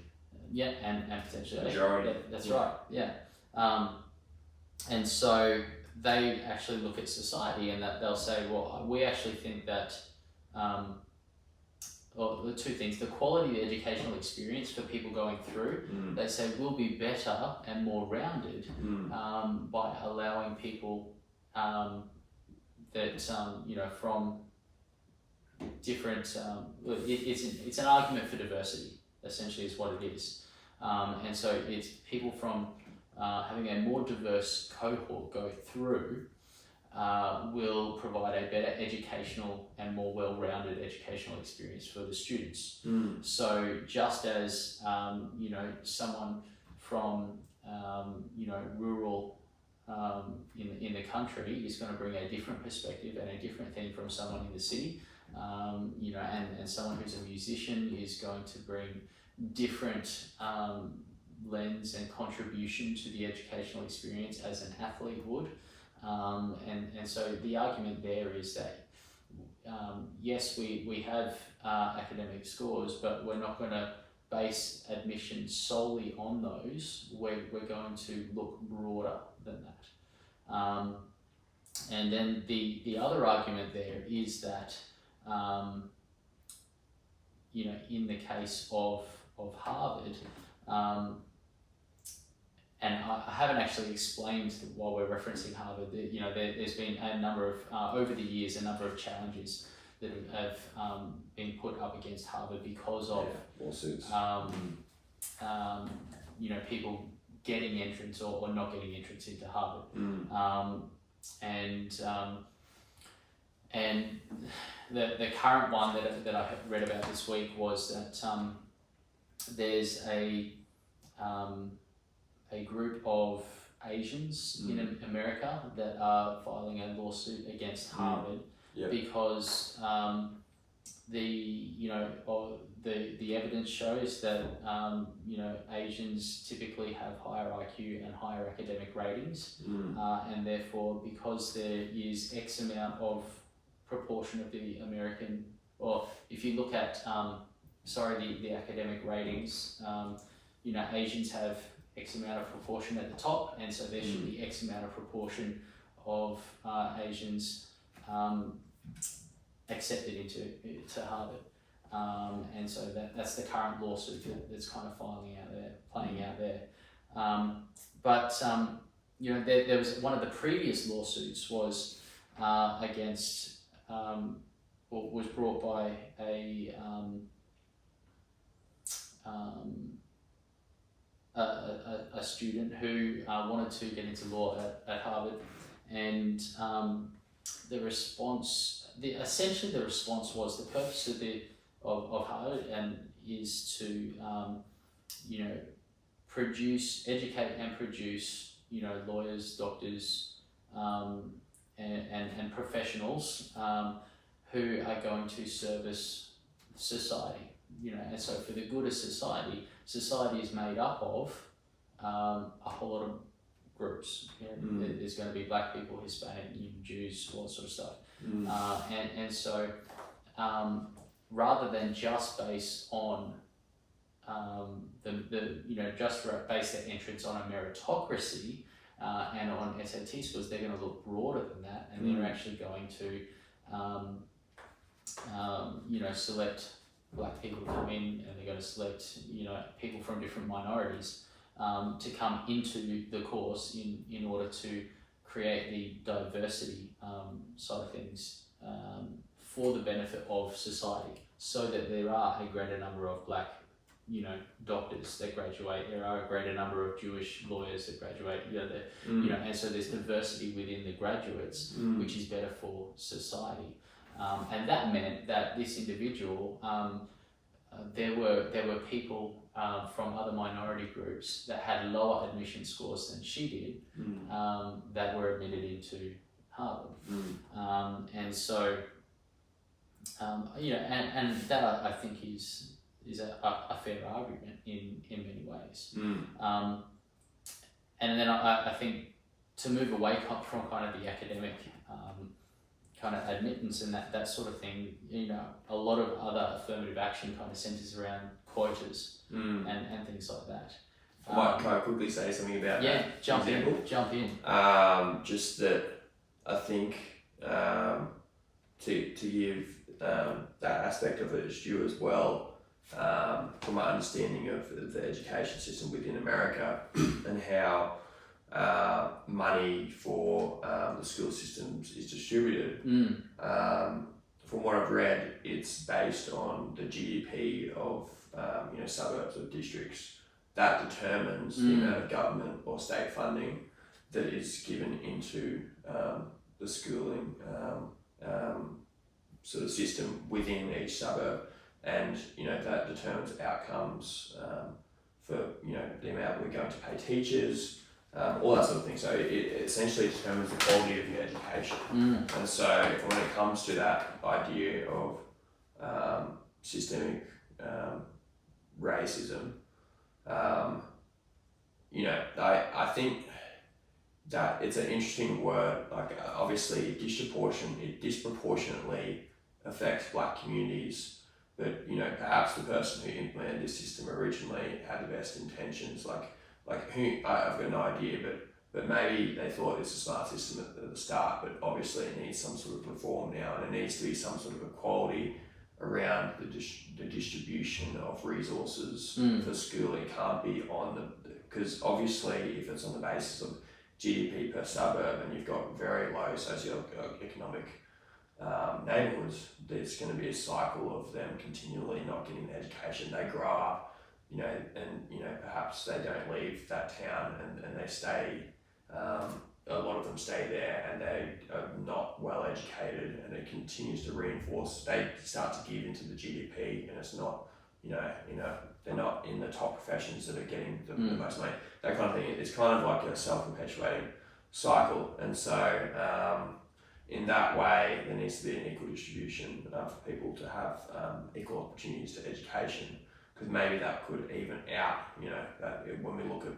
Yeah, and potentially majority. Asian. That's right, yeah. And so they actually look at society and that they'll say, well, we actually think that, well, the two things, the quality of the educational experience for people going through, they say will be better and more rounded by allowing people that, you know, from different, it's an argument for diversity, essentially is what it is. And so it's people from having a more diverse cohort go through will provide a better educational and more well-rounded educational experience for the students. So just as, you know, someone from, you know, rural in the country is going to bring a different perspective and a different thing from someone in the city, and someone who's a musician is going to bring different lens and contribution to the educational experience as an athlete would. And so the argument there is that yes, we have academic scores, but we're not going to base admission solely on those. We're going to look broader than that. And then the other argument there is that, in the case of Harvard, and I haven't actually explained while we're referencing Harvard that, there's been a number of, over the years, a number of challenges that have been put up against Harvard because of lawsuits. People getting entrance or not getting entrance into Harvard. And the current one that I read about this week was that there's a group of Asians in America that are filing a lawsuit against Harvard because the evidence shows that Asians typically have higher IQ and higher academic ratings, and therefore because there is X amount of proportion of the American, or if you look at the academic ratings, Asians have X amount of proportion at the top, and so there should be X amount of proportion of Asians accepted into Harvard. And so that's the current lawsuit that's kind of playing out there. There was one of the previous lawsuits was against, was brought by a student who wanted to get into law at Harvard, and the response was the purpose of Harvard is to educate and produce lawyers, doctors, and professionals who are going to service society. And so for the good of society is made up of a whole lot of groups. There's going to be black people, Hispanic, Jews, all that sort of stuff. And so rather than just base on base their entrance on a meritocracy and on SAT scores, they're going to look broader than that, and they're actually going to select black people to come in, and they're going to select people from different minorities to come into the course in order to create the diversity side of things for the benefit of society, so that there are a greater number of black doctors that graduate, there are a greater number of Jewish lawyers that graduate, and so there's diversity within the graduates, which is better for society. And that meant that this individual, there were people from other minority groups that had lower admission scores than she did, that were admitted into Harvard. And so, and that I think is a fair argument in many ways. And then I think to move away from kind of the academic kind of admittance and that sort of thing, a lot of other affirmative action kind of centers around quotas and things like that. Can I quickly say something about that? Jump in. Just that I think to give that aspect of it as due as well, from my understanding of the education system within America and how money for the school systems is distributed. From what I've read, it's based on the GDP of suburbs or districts. That determines the amount of government or state funding that is given into the schooling sort of system within each suburb, and that determines outcomes for the amount we're going to pay teachers, all that sort of thing. So it essentially determines the quality of your education. And so when it comes to that idea of systemic racism, I think that it's an interesting word. Like obviously it disproportionately affects black communities, but perhaps the person who implemented this system originally had the best intentions. Like who, I've got no idea, but maybe they thought it's a smart system at the start, but obviously it needs some sort of reform now, and it needs to be some sort of equality around the distribution of resources for schooling. It can't be because obviously if it's on the basis of GDP per suburb and you've got very low socioeconomic neighbourhoods, there's going to be a cycle of them continually not getting the education. They grow up, and perhaps they don't leave that town and they stay, a lot of them stay there and they are not well educated, and it continues to reinforce. They start to give into the GDP, and it's not, they're not in the top professions that are getting the most money. That kind of thing. It's kind of like a self-perpetuating cycle, and so in that way, there needs to be an equal distribution for people to have equal opportunities to education, because maybe that could even out, that when we look at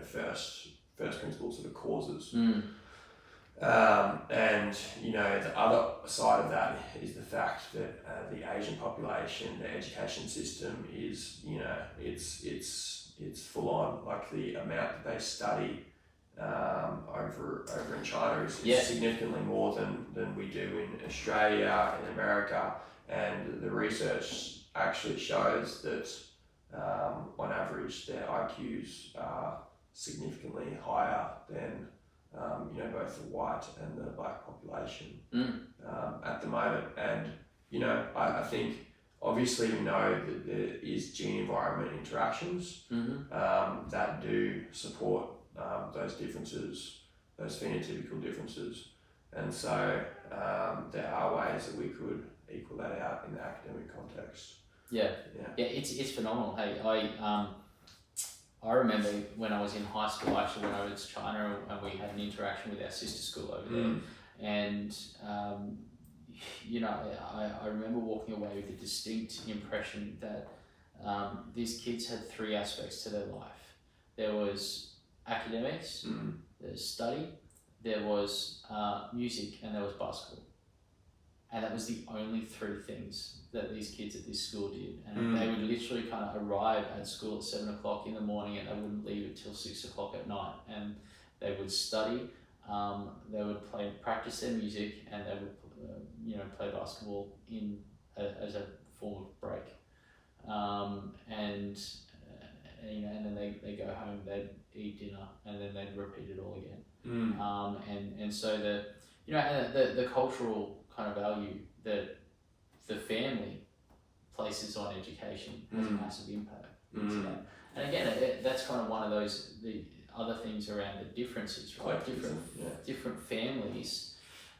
first principles sort of causes. And the other side of that is the fact that the Asian population, the education system is, it's full on. Like the amount that they study over in China is significantly more than we do in Australia, in America, and the research actually shows that on average their IQs are significantly higher than both the white and the black population at the moment. And I think obviously we know that there is gene environment interactions that do support those differences, those phenotypical differences, and so there are ways that we could equal that out in the academic context. Yeah, it's phenomenal. Hey, I remember when I was in high school, I actually went over to China and we had an interaction with our sister school over there. And, I remember walking away with a distinct impression that these kids had three aspects to their life. There was academics, there was study, there was music, and there was basketball. And that was the only three things that these kids at this school did. And they would literally kind of arrive at school at 7 o'clock in the morning and they wouldn't leave until 6 o'clock at night. And they would study, they would practice their music, and they would, play basketball as a form of break. And then they go home, they'd eat dinner, and then they'd repeat it all again. And so the cultural kind of value that the family places on education has a massive impact into that. And again, that's kind of one of the other things around the differences, right? Different families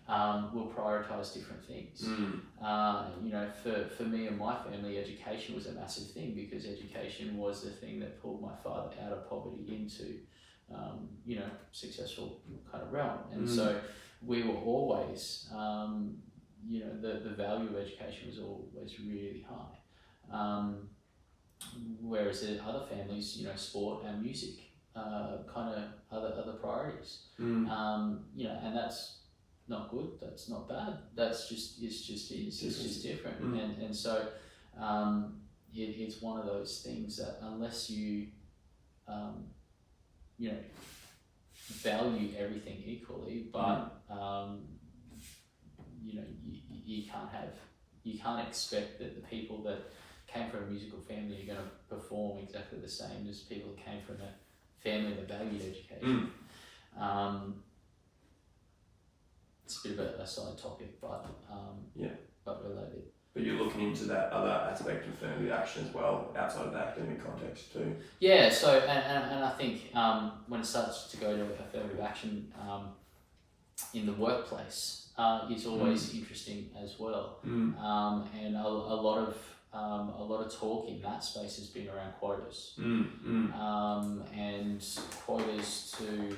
will prioritise different things. For me and my family, education was a massive thing, because education was the thing that pulled my father out of poverty into successful kind of realm. And so we were always, the value of education was always really high. Whereas in other families, sport and music, kind of other priorities. And that's not good, that's not bad, it's just different. And so it's one of those things that unless you value everything equally, but you can't expect that the people that came from a musical family are going to perform exactly the same as people that came from a family that valued education. It's a bit of a side topic, but related. But you're looking into that other aspect of affirmative action as well, outside of the academic context too. Yeah, so, and I think when it starts to go to affirmative action in the workplace, it's always interesting as well. And a lot of a lot of talk in that space has been around quotas, and quotas to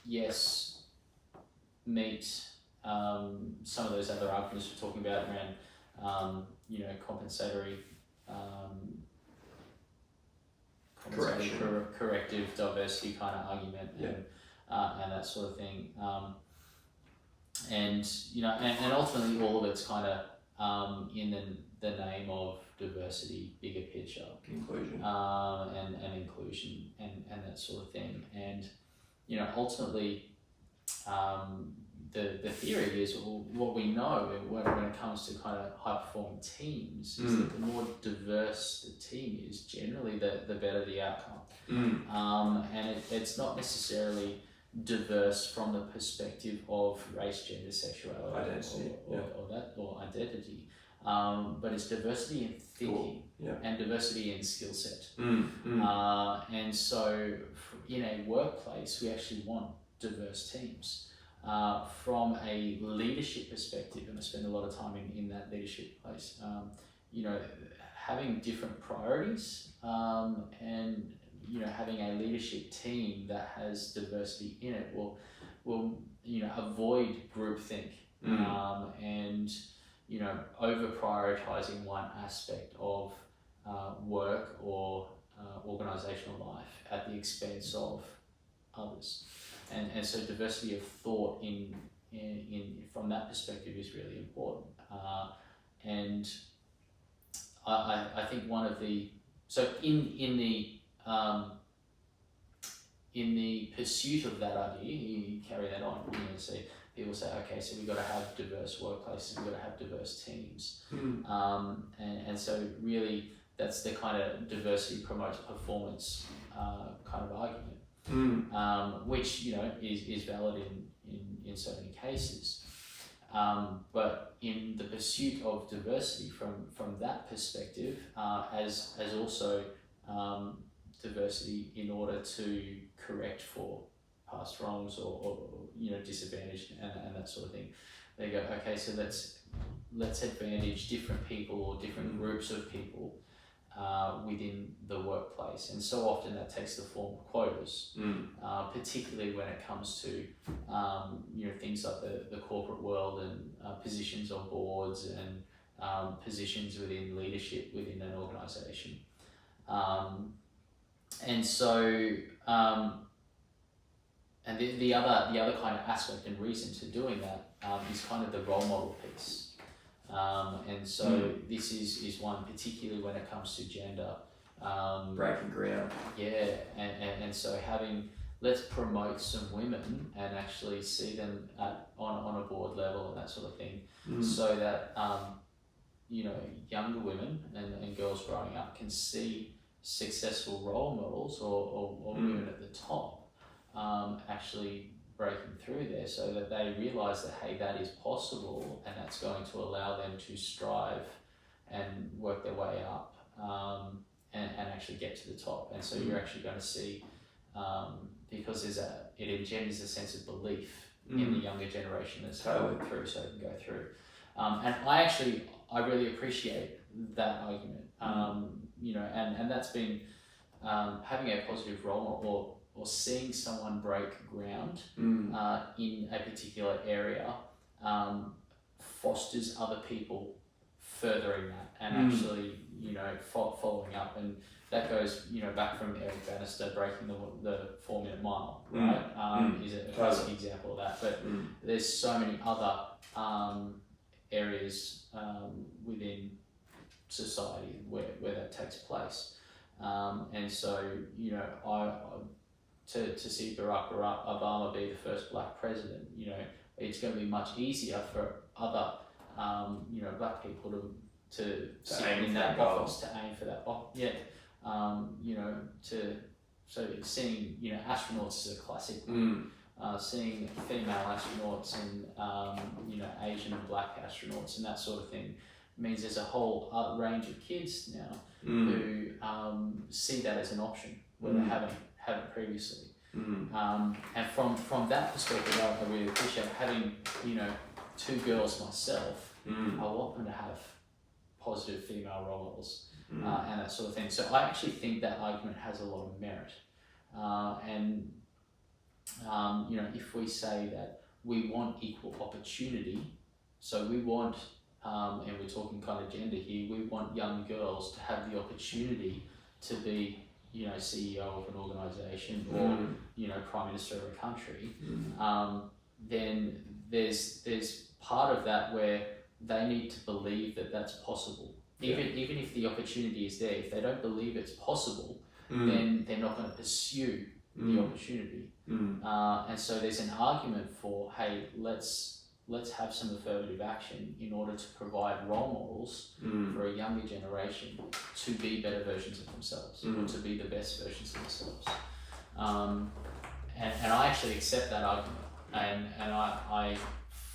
yes, meet some of those other arguments we're talking about around compensatory corrective diversity kind of argument, and that sort of thing, and ultimately all of it's kind of in the name of diversity, bigger picture, inclusion, and inclusion, and that sort of thing, and ultimately the theory is, what we know when it comes to kind of high performing teams is that the more diverse the team is, generally the better the outcome. And it's not necessarily diverse from the perspective of race, gender, sexuality, or identity, but it's diversity in thinking and diversity in skill set. And so in a workplace, we actually want diverse teams. From a leadership perspective, and I spend a lot of time in that leadership place, having different priorities, and having a leadership team that has diversity in it will avoid groupthink, and over prioritizing one aspect of work or organizational life at the expense of others. And so diversity of thought in from that perspective is really important. And I think one of the, so in the pursuit of that idea, you carry that on. So people say, okay, so we've got to have diverse workplaces, we've got to have diverse teams, and so really that's the kind of diversity promotes performance kind of argument. Which is valid in so many cases, but in the pursuit of diversity from that perspective, as also diversity in order to correct for past wrongs or disadvantage and that sort of thing, they go, okay, so let's advantage different people or different groups of people within the workplace, and so often that takes the form of quotas, particularly when it comes to things like the corporate world and positions on boards and positions within leadership within an organisation, and so and the other kind of aspect and reason to doing that is kind of the role model piece. And so this is one particularly when it comes to gender. Breaking ground. Yeah, and so let's promote some women and actually see them on a board level and that sort of thing, so that younger women and girls growing up can see successful role models or women at the top actually breaking through there, so that they realise that, hey, that is possible, and that's going to allow them to strive and work their way up, and actually get to the top. And so you're actually going to see, because it engenders a sense of belief in the younger generation that's going through, so it can go through. And I really appreciate that argument, and that's been having a positive role model or seeing someone break ground in a particular area fosters other people furthering that and actually following up, and that goes back from Eric Bannister breaking the 4-minute mile, right? Is a classic example of that, but there's so many other areas within society where that takes place, and so to see Barack Obama be the first black president, it's going to be much easier for other black people to sit in that office, to aim for that. So seeing astronauts is a classic one. Seeing female astronauts and Asian and black astronauts and that sort of thing means there's a whole range of kids now who see that as an option where they haven't previously. And from that perspective, I really appreciate having 2 girls myself. I want them to have positive female role models and that sort of thing. So I actually think that argument has a lot of merit. You know, if we say that we want equal opportunity, so we want, and we're talking kind of gender here, we want young girls to have the opportunity to be, you know, CEO of an organisation or, you know, Prime Minister of a country, then there's part of that where they need to believe that that's possible. Even if the opportunity is there, if they don't believe it's possible, then they're not going to pursue the opportunity. And so there's an argument for, hey, let's have some affirmative action in order to provide role models for a younger generation to be better versions of themselves, or to be the best versions of themselves. And I actually accept that argument, and I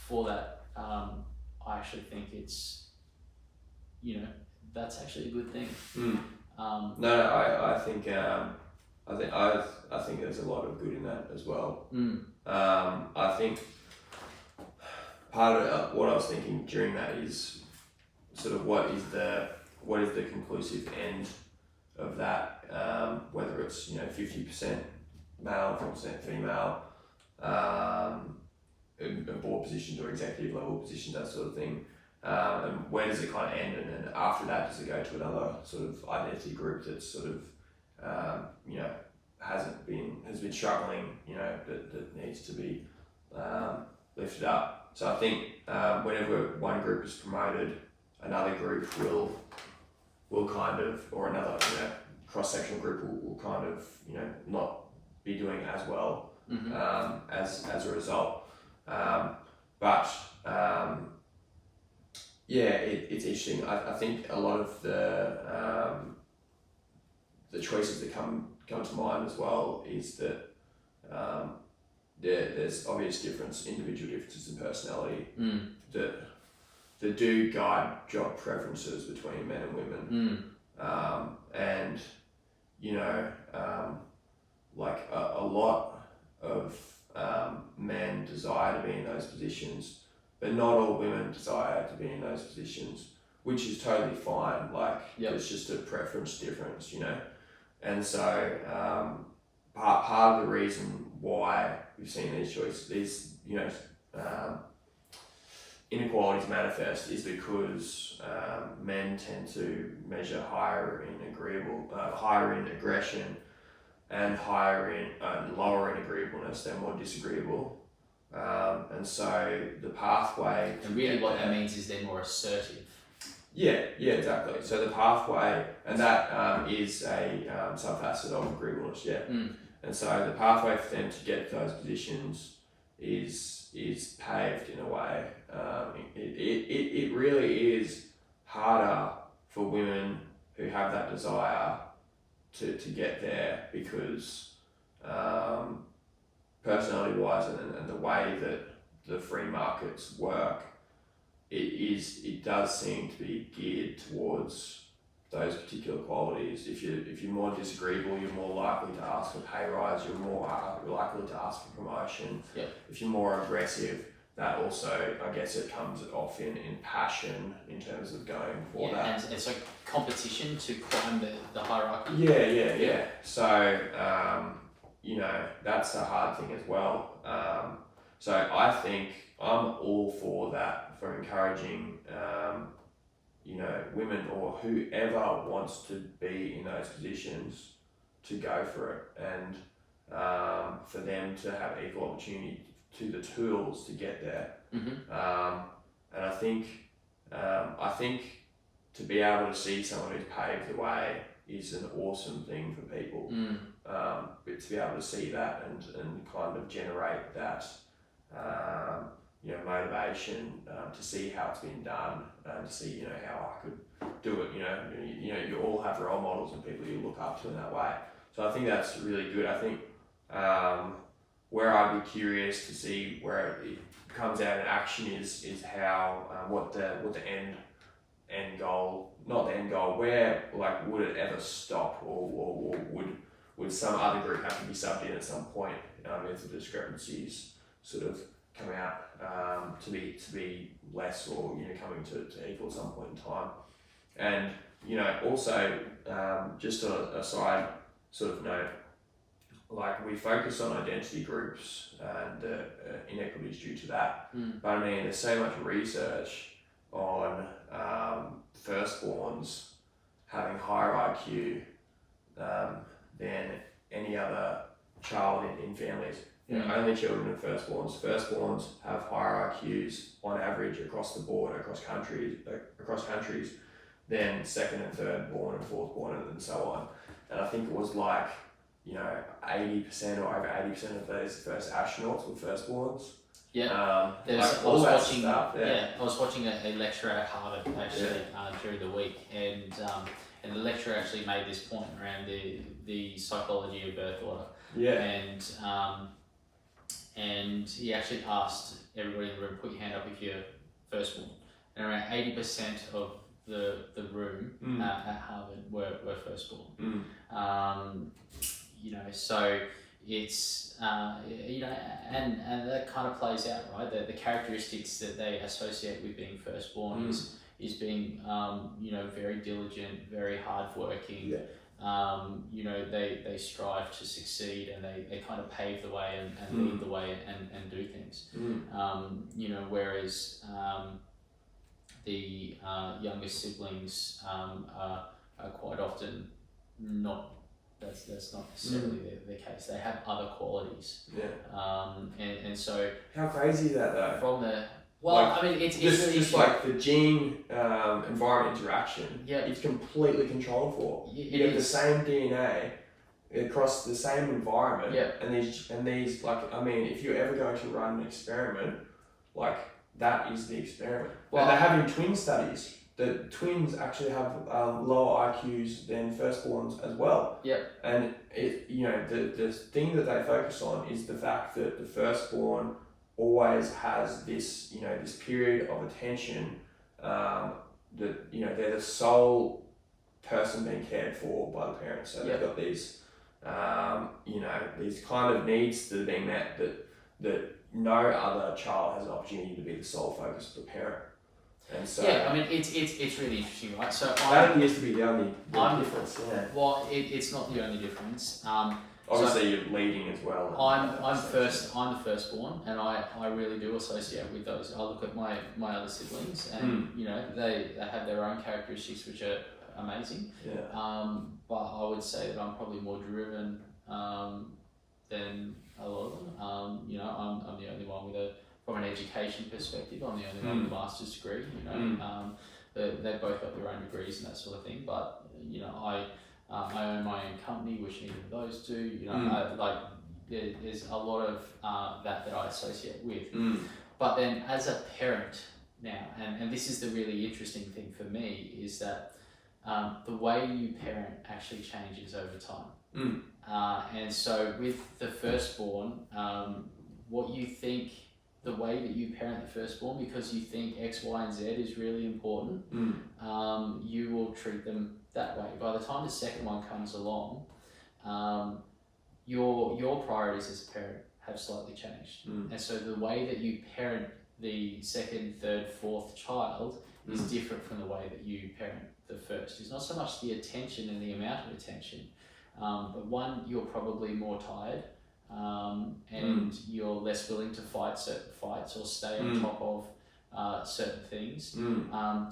for that I actually think it's, you know, that's actually a good thing. I think there's a lot of good in that as well. I think part of what I was thinking during that is sort of what is the conclusive end of that, whether it's, you know, 50% male, 50% female, in board positions or executive level positions, that sort of thing. And where does it kind of end, and then after that does it go to another sort of identity group that's sort of you know, has been struggling, you know, that needs to be lifted up. So I think whenever one group is promoted, another group will kind of, or another, you know, cross-sectional group will kind of, you know, not be doing as well as a result. It's interesting. I think a lot of the choices that come to mind as well is that there's obvious individual differences in personality that do guide job preferences between men and women. And, you know, like a lot of men desire to be in those positions, but not all women desire to be in those positions, which is totally fine. Like, it's just a preference difference, you know. And so part of the reason why we've seen these choices, you know, inequalities manifest is because men tend to measure higher in aggression and lower in agreeableness. They're more disagreeable. And so the pathway... And really what that means is they're more assertive. Yeah, exactly. So the pathway, and that is a subfacet of agreeableness, And so the pathway for them to get to those positions is paved in a way. It really is harder for women who have that desire to get there, because personality-wise and the way that the free markets work, it does seem to be geared towards those particular qualities. If you're more disagreeable, you're more likely to ask for pay rise, you're more likely to ask for promotion. If you're more aggressive, that also, I guess, it comes off in passion in terms of going for that. And it's like competition to climb the hierarchy. Yeah. So, you know, that's a hard thing as well. So I think I'm all for that, for encouraging, you know, women or whoever wants to be in those positions to go for it, and for them to have equal opportunity to the tools to get there. And I think to be able to see someone who's paved the way is an awesome thing for people. But to be able to see that and kind of generate that, you know, motivation to see how it's been done, to see, you know, how I could do it. You know, you all have role models and people you look up to in that way. So I think that's really good. I think where I'd be curious to see where it comes out in action is how what the end goal, not the end goal, where, like, would it ever stop, or would some other group have to be subbed in at some point if the discrepancies sort of come out to be less, or, you know, coming to equal at some point in time. And also, just a side sort of note, like we focus on identity groups and inequities due to that. But I mean, there's so much research on firstborns having higher IQ than any other child in families. Only children of firstborns. Firstborns have higher IQs on average across the board, across countries, than second and third born and fourth born and so on. And I think it was like 80% or over 80% of those first astronauts were firstborns. Yeah, I was watching a lecture at Harvard actually during the week, and the lecturer actually made this point around the psychology of birth order. And he actually asked everybody in the room, put your hand up if you're firstborn, and around 80% of the room at Harvard were firstborn. So it's and that kind of plays out, right? The characteristics that they associate with being firstborn is being very diligent, very hardworking. They strive to succeed, and they kind of pave the way and lead the way and do things. Whereas the younger siblings are quite often not. That's not necessarily the case. They have other qualities. And so how crazy is that though? From the it's just like the gene environment interaction. It's completely controlled for. You have the same DNA across the same environment. And these if you're ever going to run an experiment, like that is the experiment. Well, they're having twin studies. The twins actually have lower IQs than firstborns as well. And the thing that they focus on is the fact that the firstborn always has this this period of attention that they're the sole person being cared for by the parents. So they've got these these kind of needs that are being met that no other child has an opportunity to be the sole focus of the parent. And so it's really interesting, right? So that appears to be the only difference. Well, it's not the only difference. Obviously, you're leading as well. I'm the firstborn, and I really do associate with those. I look at my other siblings, and they have their own characteristics which are amazing. But I would say that I'm probably more driven than a lot of them. I'm the only one with from an education perspective, I'm the only one with a master's degree. They've both got their own degrees and that sort of thing. But I own my own company, which neither of those do. There's a lot of that I associate with. But then, as a parent now, and this is the really interesting thing for me, is that the way you parent actually changes over time. And so, with the firstborn, what you think. The way that you parent the firstborn, because you think X, Y, and Z is really important, you will treat them that way. By the time the second one comes along, your priorities as a parent have slightly changed. And so the way that you parent the second, third, fourth child is different from the way that you parent the first. It's not so much the attention and the amount of attention, but one, you're probably more tired. And you're less willing to fight certain fights or stay on top of certain things.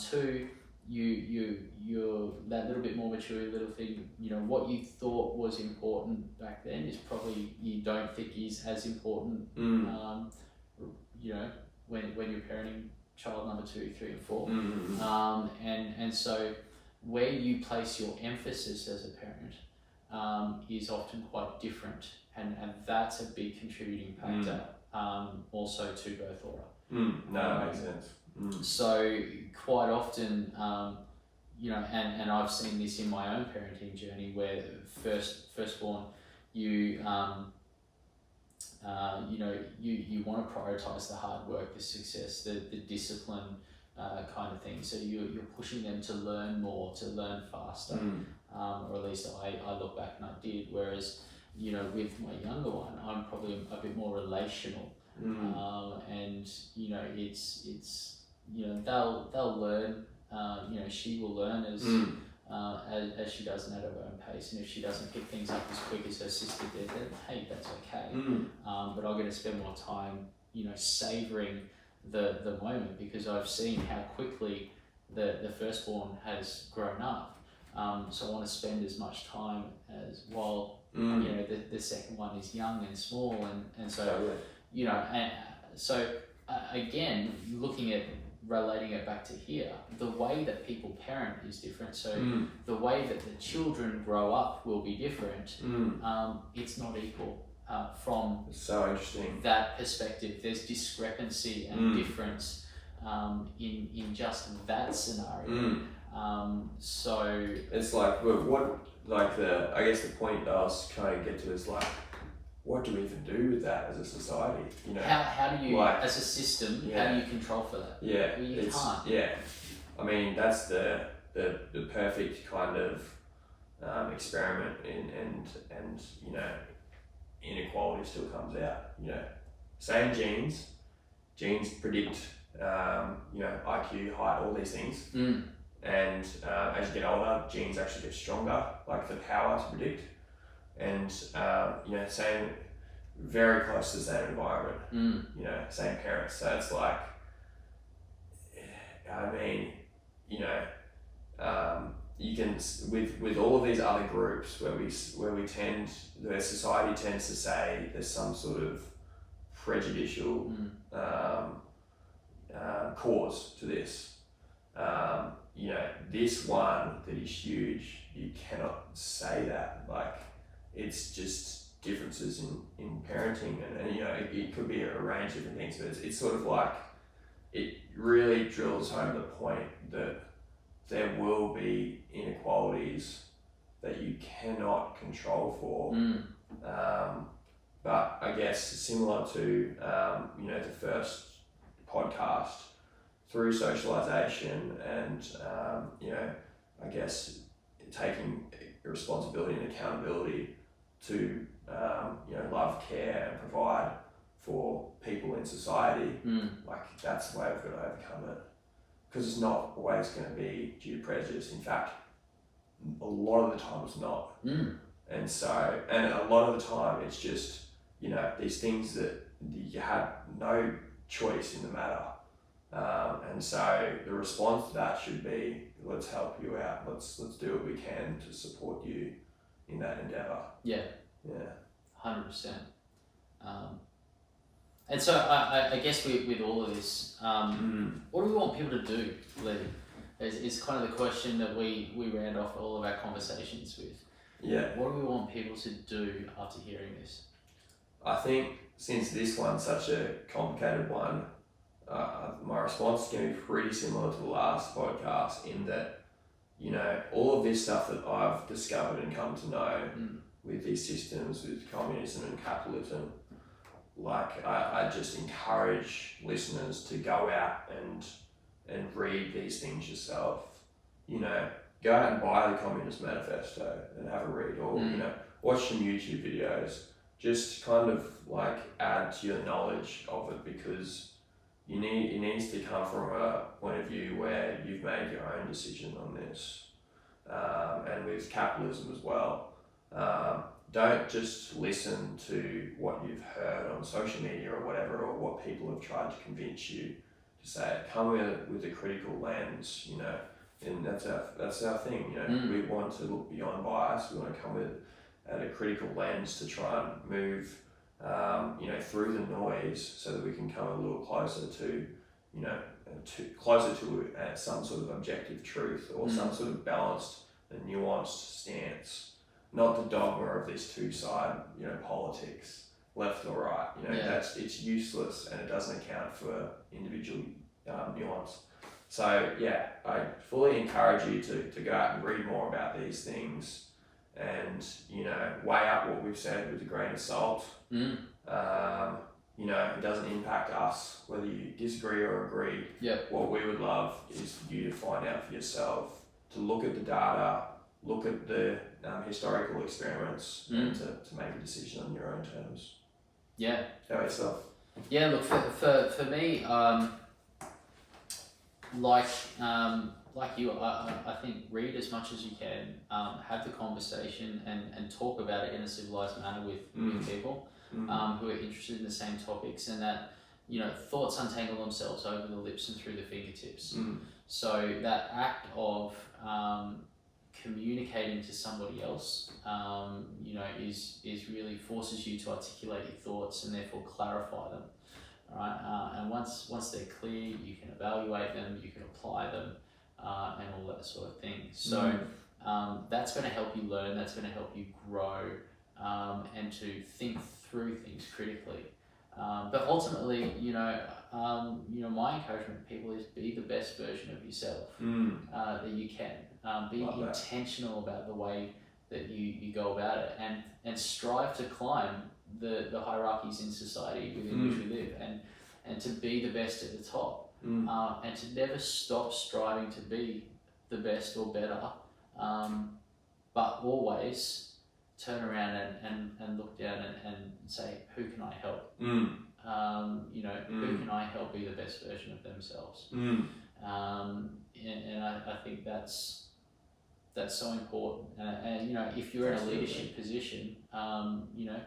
Two, you're that little bit more mature, little thing. What you thought was important back then is probably you don't think is as important. When you're parenting child number 2, 3, and 4. And so where you place your emphasis as a parent is often quite different. And that's a big contributing factor also to birth order. That makes sense. So quite often, and I've seen this in my own parenting journey, where firstborn, you want to prioritize the hard work, the success, the discipline kind of thing. So you're pushing them to learn more, to learn faster, or at least I look back and I did. Whereas with my younger one, I'm probably a bit more relational, and it's they'll learn she will learn as she does and at her own pace. And if she doesn't pick things up as quick as her sister did, then hey, that's okay. But I'm going to spend more time, savouring the moment, because I've seen how quickly the firstborn has grown up. So I want to spend as much time as while the second one is young and small, and so again, looking at relating it back to here, the way that people parent is different. So the way that the children grow up will be different. It's not equal from so interesting that perspective. There's discrepancy and difference in just that scenario. So it's like I guess the point that I was trying to get to is like, what do we even do with that as a society? How do you, as a system, how do you control for that? Yeah, you can't. Yeah, I mean that's the perfect kind of experiment and inequality still comes out. Same genes predict IQ, height, all these things. And as you get older, genes actually get stronger, like the power to predict. And same, very close to the same environment, same parents. So it's like, I mean, you can with all of these other groups where society tends to say there's some sort of prejudicial cause to this. This one that is huge, you cannot say that. Like, it's just differences in parenting, and it could be a range of different things, but it's sort of like, it really drills home the point that there will be inequalities that you cannot control for. But I guess similar to the first podcast, through socialization and I guess taking responsibility and accountability to love, care, and provide for people in society, like that's the way we've got to overcome it, because it's not always going to be due to prejudice. In fact, a lot of the time it's not. And a lot of the time it's just these things that you had no choice in the matter. And so the response to that should be, let's help you out. Let's do what we can to support you in that endeavour. Yeah. 100%. And so I guess with all of this, what do we want people to do, Leigh? Is kind of the question that we round off all of our conversations with. Yeah. What do we want people to do after hearing this? I think since this one's such a complicated one, my response is going to be pretty similar to the last podcast, in that, all of this stuff that I've discovered and come to know with these systems, with communism and capitalism, like I just encourage listeners to go out and read these things yourself. Go out and buy the Communist Manifesto and have a read, or watch some YouTube videos. Just kind of like add to your knowledge of it, because it needs to come from a point of view where you've made your own decision on this. And with capitalism as well, don't just listen to what you've heard on social media or whatever, or what people have tried to convince you to say. Come with a critical lens, and that's our thing. We want to look beyond bias. We want to come at a critical lens to try and move through the noise, so that we can come a little closer to some sort of objective truth, or some sort of balanced and nuanced stance, not the dogma of this two-side politics, left or right. It's useless, and it doesn't account for individual nuance. So I fully encourage you to go out and read more about these things, and weigh up what we've said with a grain of salt. It doesn't impact us whether you disagree or agree. What we would love is for you to find out for yourself, to look at the data, look at the historical experiments, and to make a decision on your own terms. How about yourself? Look, for me, like you, I think read as much as you can, have the conversation and talk about it in a civilized manner with people who are interested in the same topics, and that, you know, thoughts untangle themselves over the lips and through the fingertips. So that act of communicating to somebody else, you know, is really forces you to articulate your thoughts and therefore clarify them. Right, and once they're clear, you can evaluate them, you can apply them, and all that sort of thing. So that's going to help you learn. That's going to help you grow, and to think through things critically. But ultimately, you know, my encouragement to people is be the best version of yourself that you can. Be intentional about the way that you go about it, and strive to climb the hierarchies in society within which we live, and to be the best at the top, and to never stop striving to be the best or better, but always turn around and look down and say, who can I help? You know, who can I help be the best version of themselves? And I think that's so important. And you know, if you're in a leadership position, you know,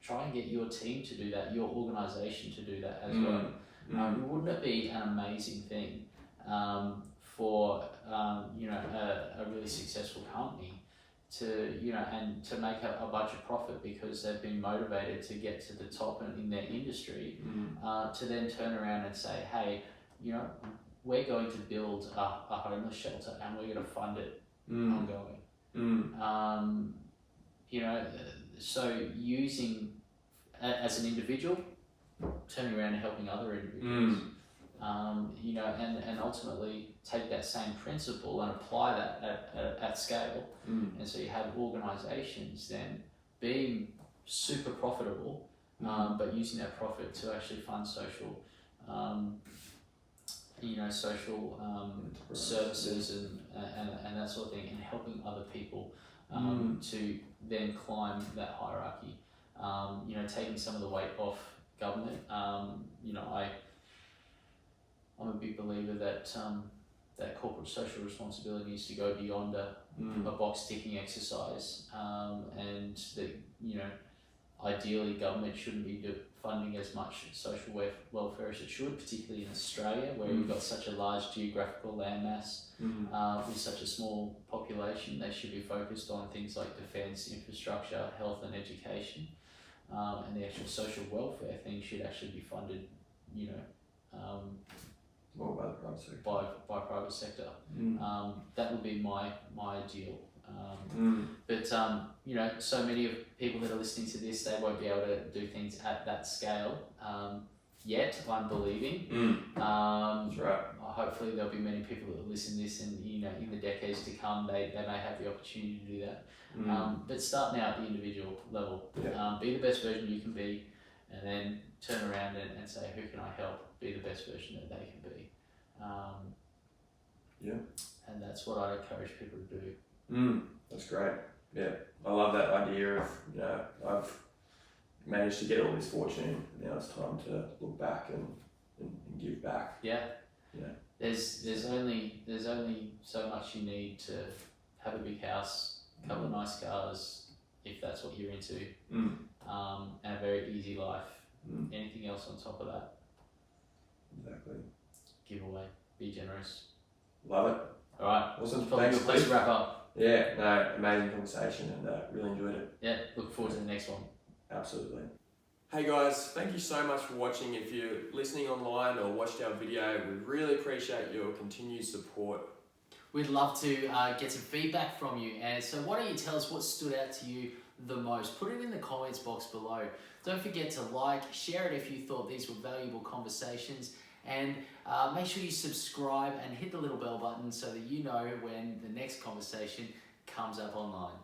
try and get your team to do that, your organisation to do that as well. Wouldn't it be an amazing thing for you know, a really successful company to, you know, and to make a bunch of profit because they've been motivated to get to the top in their industry, to then turn around and say, hey, you know, we're going to build a homeless shelter and we're going to fund it ongoing. You know, so using as an individual, turning around and helping other individuals, you know, and ultimately take that same principle and apply that at scale. And so you have organisations then being super profitable, but using that profit to actually fund social, you know, social services and that sort of thing, and helping other people to then climb that hierarchy. You know, taking some of the weight off government. You know, I'm a big believer that that corporate social responsibility needs to go beyond a box ticking exercise, and that, you know, ideally government shouldn't be funding as much social welfare as it should, particularly in Australia, where you've got such a large geographical landmass with such a small population. They should be focused on things like defence, infrastructure, health and education, and the actual social welfare thing should actually be funded, you know, more by the private sector. By private sector. That would be my ideal. But you know, so many of people that are listening to this, they won't be able to do things at that scale yet, I'm believing. That's right. Hopefully there'll be many people that will listen to this, and, you know, in the decades to come, they may have the opportunity to do that. But start now at the individual level. Be the best version you can be, and then turn around and say, who can I help be the best version that they can be? And that's what I encourage people to do. That's great. Yeah, I love that idea of, you know, I've managed to get all this fortune, now it's time to look back and give back. There's only so much you need to have a big house, a couple of nice cars, if that's what you're into, and a very easy life. Anything else on top of that? Exactly. Give away. Be generous. Love it. All right. Awesome. Probably Thanks, a good place Cliff. to wrap up. Yeah, no, amazing conversation, and really enjoyed it. Yeah, look forward to the next one. Absolutely. Hey guys, thank you so much for watching. If you're listening online or watched our video, we really appreciate your continued support. We'd love to get some feedback from you, and so why don't you tell us what stood out to you the most? Put it in the comments box below. Don't forget to like, share it if you thought these were valuable conversations, and make sure you subscribe and hit the little bell button so that you know when the next conversation comes up online.